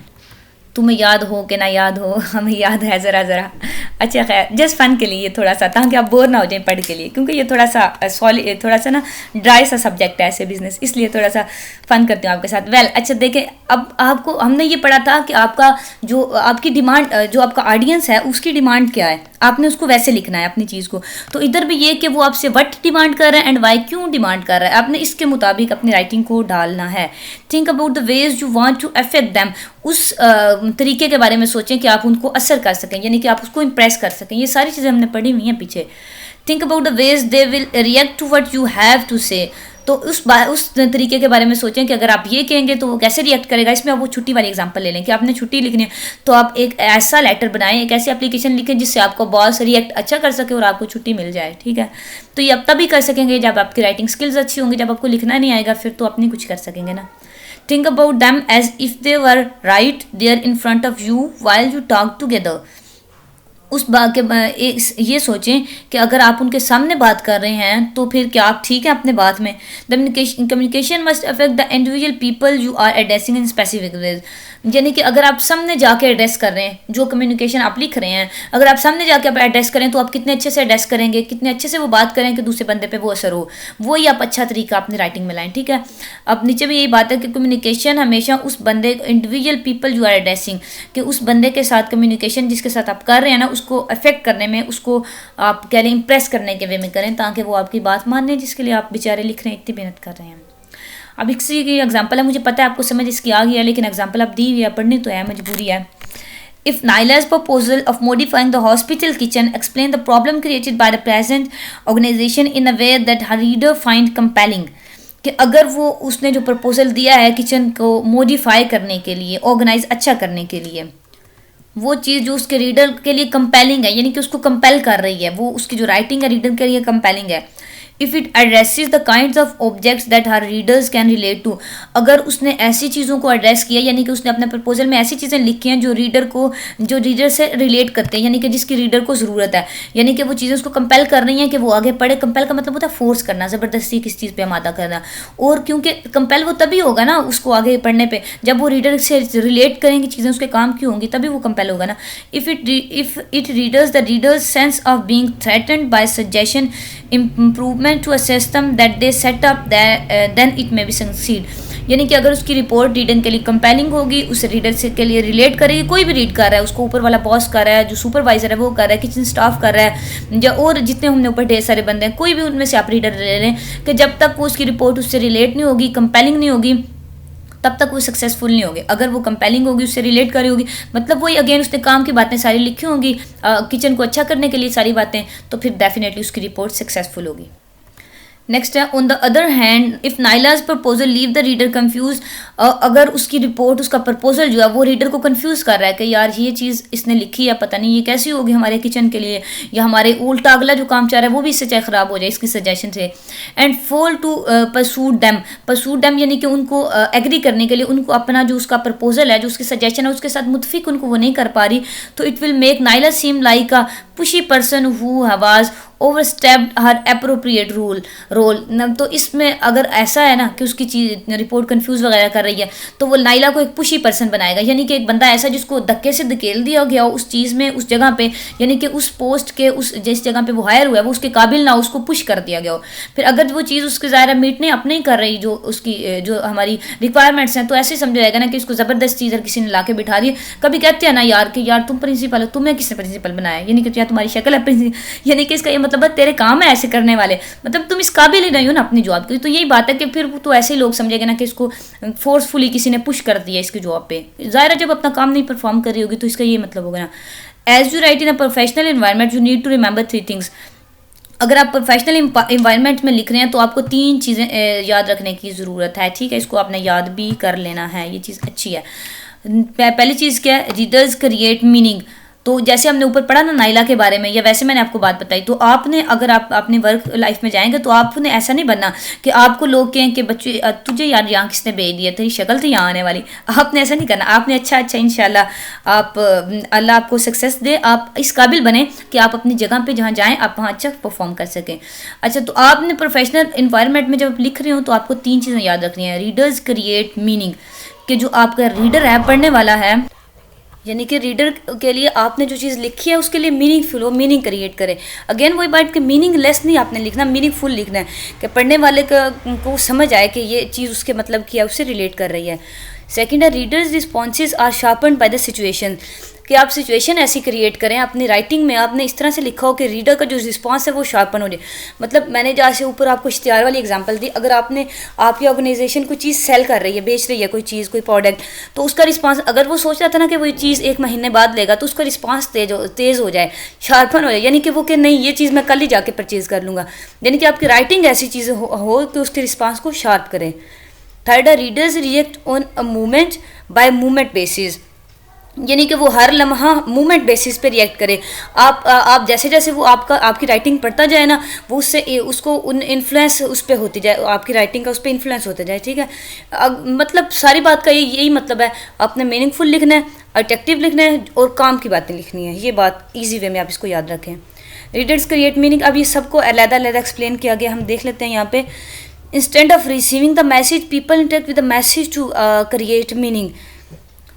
तुम्हें याद हो कि ना याद हो, हमें याद है ज़रा ज़रा। अच्छा खैर, जस्ट फन के लिए थोड़ा सा, ताकि आप बोर ना हो जाएं पढ़ के लिए, क्योंकि ये थोड़ा सा ना ड्राई सा सब्जेक्ट है ऐसे बिजनेस, इसलिए थोड़ा सा फन करती हूँ आपके साथ। वेल, अच्छा देखें, अब आपको हमने ये पढ़ा था कि आपकी डिमांड, जो आपका ऑडियंस है उसकी डिमांड क्या है, आपने उसको वैसे लिखना है अपनी चीज़ को। तो इधर भी ये कि वो आपसे वट डिमांड कर रहे हैं एंड वाई, क्यों डिमांड कर रहा है, आपने इसके मुताबिक अपनी राइटिंग को डालना है। Think about the ways you want to affect them, उस तरीके के बारे में सोचें कि आप उनको असर कर सकें, यानी कि आप उसको इम्प्रेस कर सकें। ये सारी चीज़ें हमने पढ़ी हुई हैं पीछे। Think about the ways they will react to what you have to say, तो उस तरीके के बारे में सोचें कि अगर आप ये कहेंगे तो वो कैसे रिएक्ट करेगा। इसमें आप वो छुट्टी वाली एग्जांपल ले लें कि आपने छुट्टी लिखनी है, तो आप एक ऐसा लेटर बनाएं, एक ऐसी एप्लीकेशन लिखें जिससे आपको बॉस रिएक्ट अच्छा कर सके और आपको छुट्टी मिल जाए, ठीक है। तो ये आप तभी कर सकेंगे जब आपकी राइटिंग स्किल्स अच्छी होंगी। जब आपको लिखना नहीं आएगा फिर तो अपनी कुछ कर सकेंगे ना। Think about them as if they were right there in front of you while you talk together, उस बात के ये सोचें कि अगर आप उनके सामने बात कर रहे हैं तो फिर क्या आप ठीक है अपने बात में। The communication must affect the individual people you are addressing in specific ways, यानी कि अगर आप सामने जाके एड्रेस कर रहे हैं, जो कम्युनिकेशन आप लिख रहे हैं, अगर आप सामने जाके आप एड्रेस करें तो आप कितने अच्छे से एड्रेस करेंगे, कितने अच्छे से वो बात करें कि दूसरे बंदे पे वो असर हो, वही आप अच्छा तरीका अपनी राइटिंग में लाएं, ठीक है। अब नीचे भी यही बात है कि कम्युनिकेशन हमेशा उस बंदे individual people you are addressing, कि उस बंदे के साथ कम्युनिकेशन जिसके साथ आप कर रहे हैं ना, उसको अफेक्ट करने में, उसको आप कह लें इम्प्रेस करने के वे में करें, ताकि वो आपकी बात माने जिसके लिए आप बेचारे लिख रहे हैं, इतनी मेहनत कर रहे हैं। अब इसी की एग्जांपल है, मुझे पता है आपको समझ इसकी आ गई है, लेकिन एग्जांपल अब दी हुई है, पढ़नी तो है, मजबूरी है। If Naila's proposal of modifying the hospital kitchen explain the problem created by the present organization in a way that her reader find compelling, कि अगर वो उसने जो प्रपोजल दिया है किचन को मॉडिफाई करने के लिए, ऑर्गेनाइज अच्छा करने के लिए, वो चीज़ जो उसके रीडर के लिए कंपेलिंग है, यानी कि उसको कंपेल कर रही है, वो उसकी जो राइटिंग है रीडर के लिए कंपेलिंग है। If it addresses the kinds of objects that her readers can relate to, अगर उसने ऐसी चीज़ों को एड्रेस किया, यानी कि उसने अपने प्रपोजल में ऐसी चीज़ें लिखी हैं जो रीडर से रिलेट करते हैं, यानी कि जिसकी रीडर को ज़रूरत है, यानी कि वो चीज़ें उसको कंपेल कर रही हैं कि वो आगे पढ़े। कंपेल का मतलब होता है फोर्स करना, ज़बरदस्ती किस चीज़ पे आमादा करना, और क्योंकि कंपेल वो तभी होगा ना उसको आगे पढ़ने पे जब वो रीडर से रिलेट करेंगी चीज़ें, उसके काम की होंगी, तभी वो कंपेल होगा ना। If it readers the readers sense of being threatened by suggestion improvement to a system that they set up, then it may be succeed, यानी कि अगर उसकी रिपोर्ट रीडर के लिए कंपेलिंग होगी, उस रीडर से के लिए रिलेट करेगी, कोई भी रीड कर रहा है, उसको ऊपर वाला बॉस कर रहा है, जो सुपरवाइजर है वो कर रहा है, किचन स्टाफ कर रहा है, या और जितने हमने ऊपर ढेर सारे बंदे हैं, कोई भी उनमें से आप रीडर ले लें, कि जब तक वो उसकी रिपोर्ट उससे रिलेट नहीं होगी, कंपेलिंग नहीं होगी, तब तक वो सक्सेसफुल नहीं होगी। अगर वो कंपेलिंग होगी, उससे रिलेट करी होगी, मतलब वही अगेन उसने काम की बातें सारी लिखी होंगी, किचन को अच्छा करने के लिए सारी बातें, तो फिर डेफिनेटली उसकी रिपोर्ट सक्सेसफुल होगी। नेक्स्ट है, on the other hand if Naila's proposal leave the reader confuse, अगर उसकी रिपोर्ट, उसका प्रपोजल जो है वो रीडर को कन्फ्यूज़ कर रहा है कि यार ये चीज़ इसने लिखी है, पता नहीं ये कैसी होगी हमारे किचन के लिए, या हमारे उल्टा अगला जो काम चाह रहा है वो भी इससे चाहे ख़राब हो जाए इसकी सजेशन से। And fall to persuade them, यानी कि उनको एग्री करने के लिए, उनको अपना जो उसका प्रपोजल है, जो उसकी सजेशन है, उसके साथ मुतफिक उनको वो नहीं कर पा रही, तो it will make Naila seem like a pushy person who has overstepped her appropriate role. तो इसमें अगर ऐसा है ना कि उसकी चीज रिपोर्ट कंफ्यूज वगैरह कर रही है, तो वो नाइला को एक पुशी पर्सन बनाएगा, यानी कि एक बंदा ऐसा जिसको धक्के से धकेल दिया गया हो उस चीज़ में, उस जगह पे, यानी कि उस पोस्ट के, उस जिस जगह पे वो हायर हुआ है वो उसके काबिल ना, उसको पुश कर दिया गया हो। फिर अगर वो चीज़ उसके ज़ाहिर मीट नहीं अपने ही कर रही, जो उसकी जो हमारी रिक्वायरमेंट्स हैं, तो ऐसे ही समझा जाएगा ना कि इसको ज़बरदस्ती इधर किसी ने ला के बिठा दी। कभी कहते हैं ना यार कि यार तुम प्रिंसिपल हो, तुम्हें किसने प्रिंसिपल बनाया, यानी कि यार तुम्हारी शक्ल है प्रिंसिपल, यानी कि इसका ये मतलब तेरे काम है ऐसे करने वाले, मतलब तुम इस काबिल ही नहीं हो ना अपनी जॉब की। तो यही बात है कि फिर तो ऐसे ही लोग समझेंगे ना कि इसको फोर्सफुली किसी ने पुश कर दिया इसकी जॉब पे। ज़ाहिर है जब अपना काम नहीं परफॉर्म कर रही होगी तो इसका ये मतलब होगा ना। As you write in a professional environment you need to remember 3 things. अगर आप प्रोफेशनल इन्वायरमेंट में लिख रहे हैं तो आपको 3 चीज़ें याद रखने की ज़रूरत है, ठीक है। इसको आपने याद भी कर लेना है, ये चीज़ अच्छी है। पहली चीज़ क्या है, रीडर्स क्रिएट मीनिंग। तो जैसे हमने ऊपर पढ़ा ना नाइला के बारे में, या वैसे मैंने आपको बात बताई, तो आपने अगर आप अपनी वर्क लाइफ में जाएंगे तो आपने ऐसा नहीं बनना कि आपको लोग कहें कि बच्चे तुझे यार यहाँ किसने भेज दिया, तेरी शक्ल तो यहाँ आने वाली। आपने ऐसा नहीं करना, आपने अच्छा इंशाल्लाह आप अल्लाह आपको सक्सेस दे, आप इस काबिल बने कि आप अपनी जगह पे जहाँ जाएँ आप वहाँ अच्छा परफॉर्म कर सकें। अच्छा, तो आपने प्रोफेशनल इन्वायरमेंट में जब लिख रहे हो तो आपको 3 चीज़ें याद रखनी है। रीडर्स क्रिएट मीनिंग, कि जो आपका रीडर है, पढ़ने वाला है, यानी कि रीडर के लिए आपने जो चीज़ लिखी है उसके लिए मीनिंगफुल हो, मीनिंग क्रिएट करे। अगेन वही बात कि मीनिंग लेस नहीं आपने लिखना, मीनिंगफुल लिखना है कि पढ़ने वाले को समझ आए कि ये चीज़ उसके मतलब की है, उससे रिलेट कर रही है। सेकेंड है, readers responses are sharpened by the situation, कि आप सिचुएशन ऐसी क्रिएट करें अपनी राइटिंग में, आपने इस तरह से लिखा हो कि रीडर का जो रिस्पांस है वो शार्पन हो जाए। मतलब मैंने जैसे ऊपर आपको इश्तिहार वाली एग्जांपल दी, अगर आपकी ऑर्गेनाइजेशन कोई चीज़ सेल कर रही है, बेच रही है कोई चीज़, कोई प्रोडक्ट, तो उसका रिस्पांस, अगर वो सोच रहा था ना कि वो चीज़ 1 महीने बाद लेगा, तो उसका रिस्पांस तेज़ हो जाए, शार्पन हो जाए, यानी कि वो कि नहीं ये चीज़ मैं कल ही जाके परचेज़ कर लूँगा। यानी कि आपकी राइटिंग ऐसी चीज़ हो कि उसके रिस्पांस को शार्प करें। थर्ड है, readers react on a movement by movement basis, यानी कि वो हर लम्हा मूवमेंट बेसिस पे रिएक्ट करे। आप जैसे जैसे वो आपकी राइटिंग पढ़ता जाए ना, वो उससे उसको उन इन्फ्लुएंस उस पर होती जाए, आपकी राइटिंग का उस पर इन्फ्लुएंस होता जाए, ठीक है। मतलब सारी बात का यही मतलब है, आपने मीनिंगफुल लिखना है, अट्रैक्टिव लिखना है और काम की बातें लिखनी है। ये बात ईजी वे में आप इसको याद रखें। रीडर्स क्रिएट मीनिंग, अब ये सबको अलग-अलग एक्सप्लेन किया गया, हम देख लेते हैं यहाँ पे। Instant of receiving the message, people interact with the message to create meaning.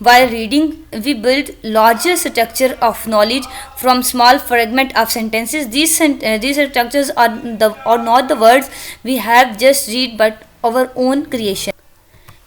While reading, we build larger structure of knowledge from small fragment of sentences. These structures are not the words we have just read, but our own creation.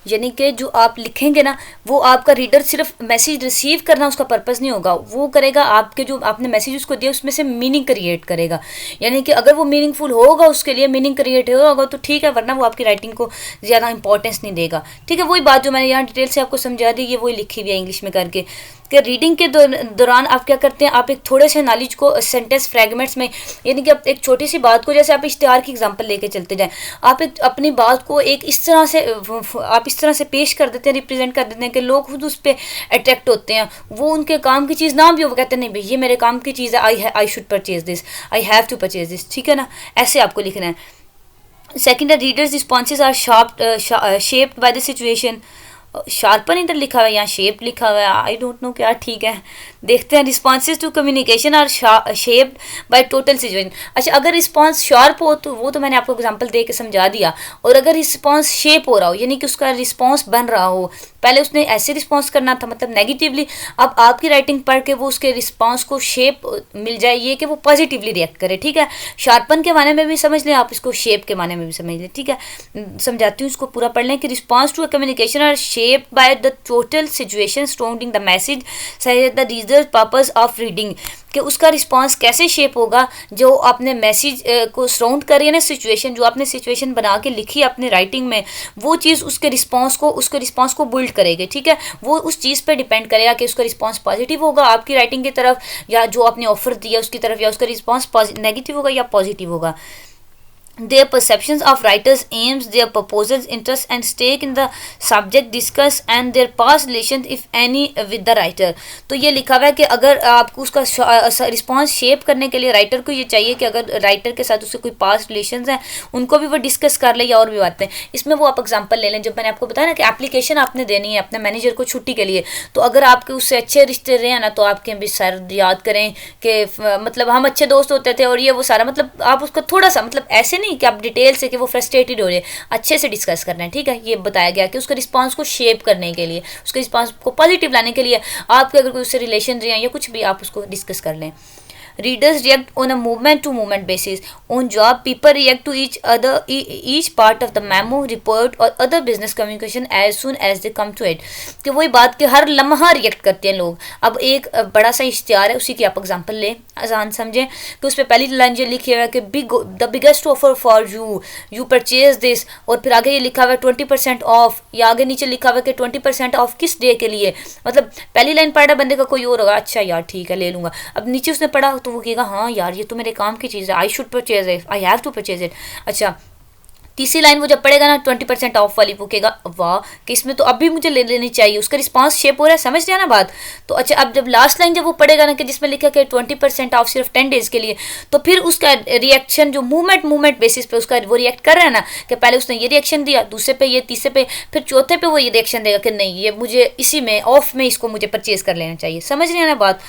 यानी कि जो आप लिखेंगे ना, वो आपका रीडर सिर्फ मैसेज रिसीव करना उसका पर्पस नहीं होगा, वो करेगा आपके जो आपने मैसेज उसको दिया उसमें से मीनिंग क्रिएट करेगा। यानी कि अगर वो मीनिंगफुल होगा, उसके लिए मीनिंग क्रिएट होगा तो ठीक है, वरना वो आपकी राइटिंग को ज़्यादा इंपॉर्टेंस नहीं देगा। ठीक है, वही बात जो मैंने यहाँ डिटेल से आपको समझा दी, ये वही लिखी हुई है इंग्लिश में करके कि रीडिंग के दौरान आप क्या करते हैं, आप एक थोड़े से नॉलेज को सेंटेंस फ्रेगमेंट्स में, यानी कि आप एक छोटी सी बात को, जैसे आप इश्तिहार की एग्जांपल लेके चलते जाएं, आप एक अपनी बात को एक इस तरह से पेश कर देते हैं, रिप्रेजेंट कर देते हैं कि लोग खुद उस पर अट्रैक्ट होते हैं। वो उनके काम की चीज़ ना भी हो, वो कहते हैं नहीं भाई ये मेरे काम की चीज़ है, I should purchase this, I have to purchase this. ठीक है ना, ऐसे आपको लिखना है। सेकेंड है readers responses are shaped by the situation. Sharpen इधर लिखा हुआ है, यहाँ शेप लिखा हुआ है, आई डोंट नो क्या ठीक है, देखते हैं। Responses to communication are shaped by total situation. अच्छा, अगर रिस्पॉन्स शार्प हो तो वो तो मैंने आपको एग्जांपल दे के समझा दिया, और अगर रिस्पॉन्स शेप हो रहा हो, यानी कि उसका रिस्पॉन्स बन रहा हो, पहले उसने ऐसे रिस्पॉन्स करना था मतलब नेगेटिवली, अब आपकी राइटिंग पढ़ के वो उसके रिस्पॉन्स को शेप मिल जाए, ये कि वो पॉजिटिवली रिएक्ट करे। ठीक है, शार्पन के माने में भी समझ लें आप, इसको शेप के माने में भी समझ लें। ठीक है, समझाती हूँ, इसको पूरा पढ़ लें कि response to communication are shaped by the total situation surrounding the message the reader purpose of reading, कि उसका रिस्पांस कैसे शेप होगा जो आपने मैसेज को सराउंड कर रही है ना, सिचुएशन जो आपने सिचुएशन बना के लिखी अपने राइटिंग में, वो चीज़ उसके रिस्पांस को बिल्ड करेगी। ठीक है, वो उस चीज़ पे डिपेंड करेगा कि उसका रिस्पांस पॉजिटिव होगा आपकी राइटिंग की तरफ, या जो आपने ऑफर दिया उसकी तरफ, या उसका रिस्पांस नेगेटिव होगा या पॉजिटिव होगा। Their perceptions of writers' aims, their proposals, interests and stake in the subject discussed and their past relations if any with the writer। तो ये लिखा हुआ है कि अगर आपको उसका रिस्पॉन्स शेप करने के लिए राइटर को ये चाहिए कि अगर राइटर के साथ उसके कोई पास्ट रिलेशंस हैं उनको भी वो डिस्कस कर ले, या और भी बातें। इसमें वो आप एग्जांपल ले लें, जब मैंने आपको बताया ना कि एप्लीकेशन आपने देनी है अपने मैनेजर को छुट्टी के लिए, तो अगर आपके उससे अच्छे रिश्ते रहे हैं ना, तो आपके भी सर याद करें कि मतलब हम अच्छे दोस्त होते थे और ये वो सारा, मतलब आप उसका थोड़ा सा, मतलब ऐसे नहीं कि आप डिटेल से कि वो फ्रस्ट्रेटेड हो रहे, अच्छे से डिस्कस करना है। ठीक है, ये बताया गया कि उसके रिस्पांस को शेप करने के लिए, उसके रिस्पांस को पॉजिटिव लाने के लिए आपके अगर कोई उससे रिलेशन रहे हैं या कुछ भी, आप उसको डिस्कस कर लें। Readers react on a moment to moment basis. On job, people react to each part of the memo, report or other business communication as soon as they come to it. कि वही बात कि हर लम्हा रिएक्ट करते हैं लोग। अब एक बड़ा सा इश्तिहार है, उसी की आप एग्जांपल लें, आसान समझें कि उस पर पहली लाइन ये लिखी हुआ है कि the biggest offer for you purchase this, और फिर आगे ये लिखा हुआ है 20% ऑफ, या आगे नीचे लिखा हुआ है कि 20% ऑफ किस डे के लिए। मतलब पहली लाइन पढ़ा बंदे का कोई और होगा, अच्छा यार ठीक है ले लूँगा। अब नीचे उसने पढ़ा तो वो कहेगा हाँ यार ये तो मेरे काम की चीज़ है, I should purchase it, I have to purchase it. अच्छा, तीसरी लाइन वो जब पढ़ेगा ना 20% ऑफ वाली, वो कहेगा वाह कि इसमें तो अभी मुझे ले लेनी चाहिए, उसका रिस्पांस शेप हो रहा है, समझ गया ना बात। तो अच्छा, अब जब लास्ट लाइन जब वो पढ़ेगा ना कि जिसमें लिखा कि 20% ऑफ सिर्फ 10 डेज के लिए, तो फिर उसका रिएक्शन जो मूवमेंट बेसिस पे उसका वो रिएक्ट कर रहा है ना, कि पहले उसने ये रिएक्शन दिया, दूसरे पे ये, तीसरे पे, फिर चौथे पे वो ये रिएक्शन देगा कि नहीं ये मुझे इसी में ऑफ में इसको मुझे परचेज कर लेना चाहिए। समझ रहे हैं ना बात।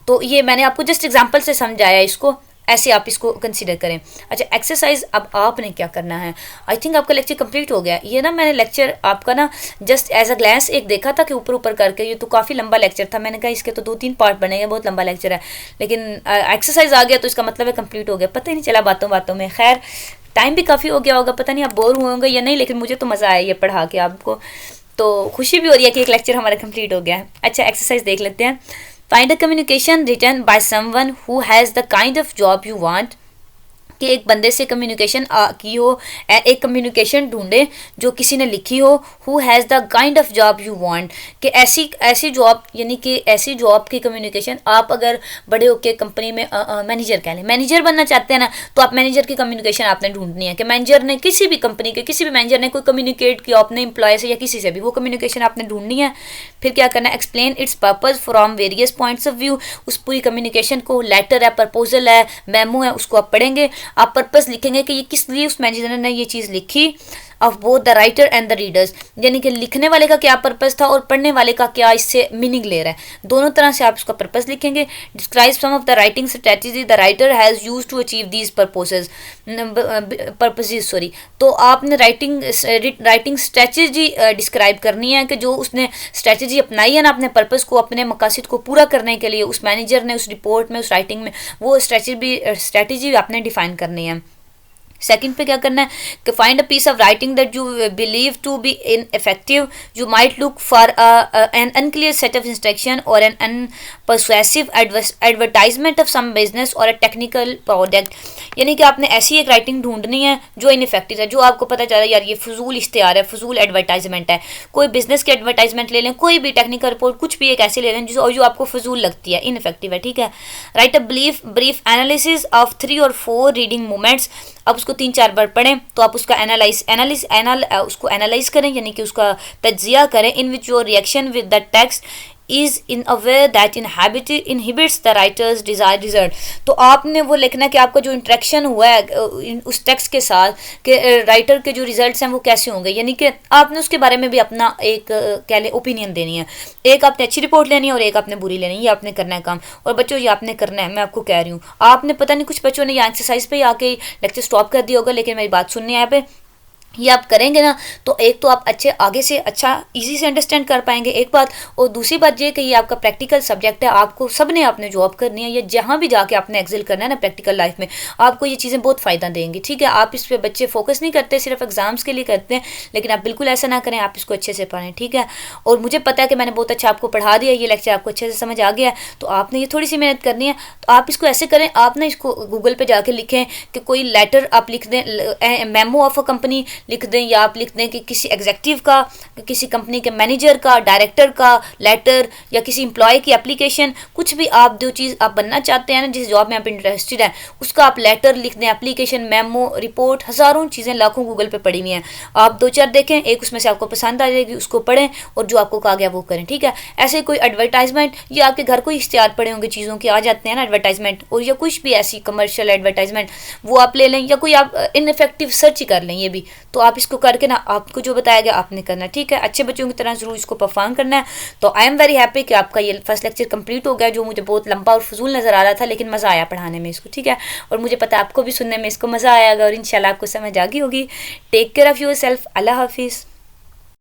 तो ये मैंने आपको जस्ट एग्जांपल से समझाया, इसको ऐसे आप इसको कंसीडर करें। अच्छा, एक्सरसाइज अब आपने क्या करना है। आई थिंक आपका लेक्चर कंप्लीट हो गया। ये ना मैंने लेक्चर आपका ना जस्ट एज अ ग्लैंस एक देखा था कि ऊपर करके, ये तो काफ़ी लंबा लेक्चर था, मैंने कहा इसके तो 2-3 पार्ट बनेंगे, बहुत लंबा लेक्चर है, लेकिन एक्सरसाइज आ गया तो इसका मतलब है कंप्लीट हो गया। पता ही नहीं चला बातों में। खैर टाइम भी काफ़ी हो गया होगा, पता नहीं आप बोर हुए होंगे या नहीं, लेकिन मुझे तो मज़ा आया ये पढ़ा के आपको, तो खुशी भी हो रही है कि एक लेक्चर हमारा कंप्लीट हो गया है। अच्छा, एक्सरसाइज देख लेते हैं। Find a communication written by someone who has the kind of job you want. कि एक बंदे से कम्युनिकेशन की हो, एक कम्युनिकेशन ढूंढे जो किसी ने लिखी हो, who has the kind of job you want, कि ऐसी जॉब, यानी कि ऐसी जॉब की कम्युनिकेशन, आप अगर बड़े होके कंपनी में मैनेजर कह लें, मैनेजर बनना चाहते हैं ना, तो आप मैनेजर की कम्युनिकेशन आपने ढूंढनी है कि मैनेजर ने किसी भी कंपनी के किसी भी मैनेजर ने कोई कम्युनिकेट किया अपने एम्प्लॉय से या किसी से भी, वो कम्युनिकेशन आपने ढूंढनी है। फिर क्या करना है, explain it's purpose from various points of view. उस पूरी कम्युनिकेशन को, लेटर है, प्रपोजल है, मेमो है, उसको आप पढ़ेंगे, आप पर्पस लिखेंगे कि ये किस लिए उस मैनेजर ने ये चीज़ लिखी, of both the writer and the readers, यानी कि लिखने वाले का क्या पर्पस था और पढ़ने वाले का क्या इससे मीनिंग ले रहा है, दोनों तरह से आप इसका पर्पस लिखेंगे। Describe some of the writing strategy the writer has use to achieve these purposes sorry. तो आपने राइटिंग स्ट्रेटजी डिस्क्राइब करनी है कि जो उसने स्ट्रेटजी अपनाई है ना अपने पर्पस को, अपने मकासद को पूरा करने के लिए, उस मैनेजर ने उस रिपोर्ट में, उस राइटिंग में, वो स्ट्रेटजी आपने डिफाइन करनी है। सेकंड पे क्या करना है कि find a piece of writing that you believe to be ineffective, you might look for an unclear set of instruction or an unpersuasive advertisement of some business or a technical product, यानी कि आपने ऐसी एक राइटिंग ढूंढनी है जो इनफेक्टिव है, जो आपको पता चला यार ये फजूल इश्तिहार है, फजूल एडवर्टाइजमेंट है। कोई बिजनेस की एडवर्टाइजमेंट ले लें, कोई भी टेक्निकल रिपोर्ट, कुछ भी एक ऐसी ले लें जो आपको फजूल लगती है, इनफेक्टिव है, ठीक है। Right a brief analysis of 3 or 4 reading moments, अब उसको 3-4 बार पढ़ें तो आप उसका उसको एनालाइज करें, यानी कि उसका तज्जिया करें, in which your reaction with the text is in a way that inhibits the writer's desire result. तो आपने वो लिखना है कि आपका जो इंट्रैक्शन हुआ है उस टेक्स्ट के साथ कि राइटर के जो रिजल्ट्स हैं वो कैसे होंगे, यानी कि आपने उसके बारे में भी अपना एक क्या ले ओपिनियन देनी है। एक आपने अच्छी रिपोर्ट लेनी है और एक आपने बुरी लेनी है, ये आपने करना है काम। और बच्चों ये आपने करना है, मैं आपको कह रही हूँ। आपने पता नहीं कुछ बच्चों ने यहाँ एक्सरसाइज पे आके लेक्चर स्टॉप कर दिया होगा, लेकिन मेरी बात सुननी है यहाँ पे, ये आप करेंगे ना तो एक तो आप अच्छे आगे से अच्छा इजी से अंडरस्टैंड कर पाएंगे, एक बात। और दूसरी बात ये कि ये आपका प्रैक्टिकल सब्जेक्ट है, आपको सब ने आपने जॉब करनी है या जहाँ भी जाके आपने एक्सेल करना है ना प्रैक्टिकल लाइफ में, आपको ये चीज़ें बहुत फ़ायदा देंगी, ठीक है। आप इस पर बच्चे फोकस नहीं करते, सिर्फ एग्जाम्स के लिए करते हैं, लेकिन आप बिल्कुल ऐसा ना करें, आप इसको अच्छे से पढ़ें, ठीक है। और मुझे पता है कि मैंने बहुत अच्छा आपको पढ़ा दिया, ये लेक्चर आपको अच्छे से समझ आ गया, तो आपने ये थोड़ी सी मेहनत करनी है। तो आप इसको ऐसे करें, आप ना इसको गूगल पर जाके लिखें कि कोई लेटर आप लिख दें, मेमो ऑफ अ कंपनी लिख दें, या आप लिख दें कि किसी एग्जीक्यूटिव का, किसी कंपनी के मैनेजर का, डायरेक्टर का लेटर, या किसी एम्प्लॉय की एप्लीकेशन, कुछ भी आप जो चीज़ आप बनना चाहते हैं ना, जिस जॉब में आप इंटरेस्टेड हैं, उसका आप लेटर लिख दें, एप्लीकेशन, मेमो, रिपोर्ट, हज़ारों चीज़ें लाखों गूगल पे पड़ी हुई हैं। आप 2-4 देखें, एक उसमें से आपको पसंद आ जाएगी, उसको पढ़ें और जो आपको कहा गया वो करें, ठीक है। ऐसे कोई एडवर्टाइजमेंट, या आपके घर को इश्तिहार पड़े होंगे चीज़ों के, आ जाते हैं ना एडवर्टाइजमेंट, और या कुछ भी ऐसी कमर्शियल एडवर्टाइजमेंट, वो आप ले लें, या कोई आप इनफेक्टिव सर्च ही कर लें, ये भी। तो आप इसको करके ना आपको जो बताया गया आपने करना, ठीक है। अच्छे बच्चों की तरह जरूर इसको परफॉर्म करना है। तो आई एम वेरी हैप्पी कि आपका ये फर्स्ट लेक्चर कंप्लीट हो गया, जो मुझे बहुत लंबा और फजूल नज़र आ रहा था, लेकिन मज़ा आया पढ़ाने में इसको, ठीक है। और मुझे पता है आपको भी सुनने में इसको मज़ा आएगा और इंशाल्लाह आपको समझ आ गई होगी। Take care of yourself, अल्लाह हाफिज़।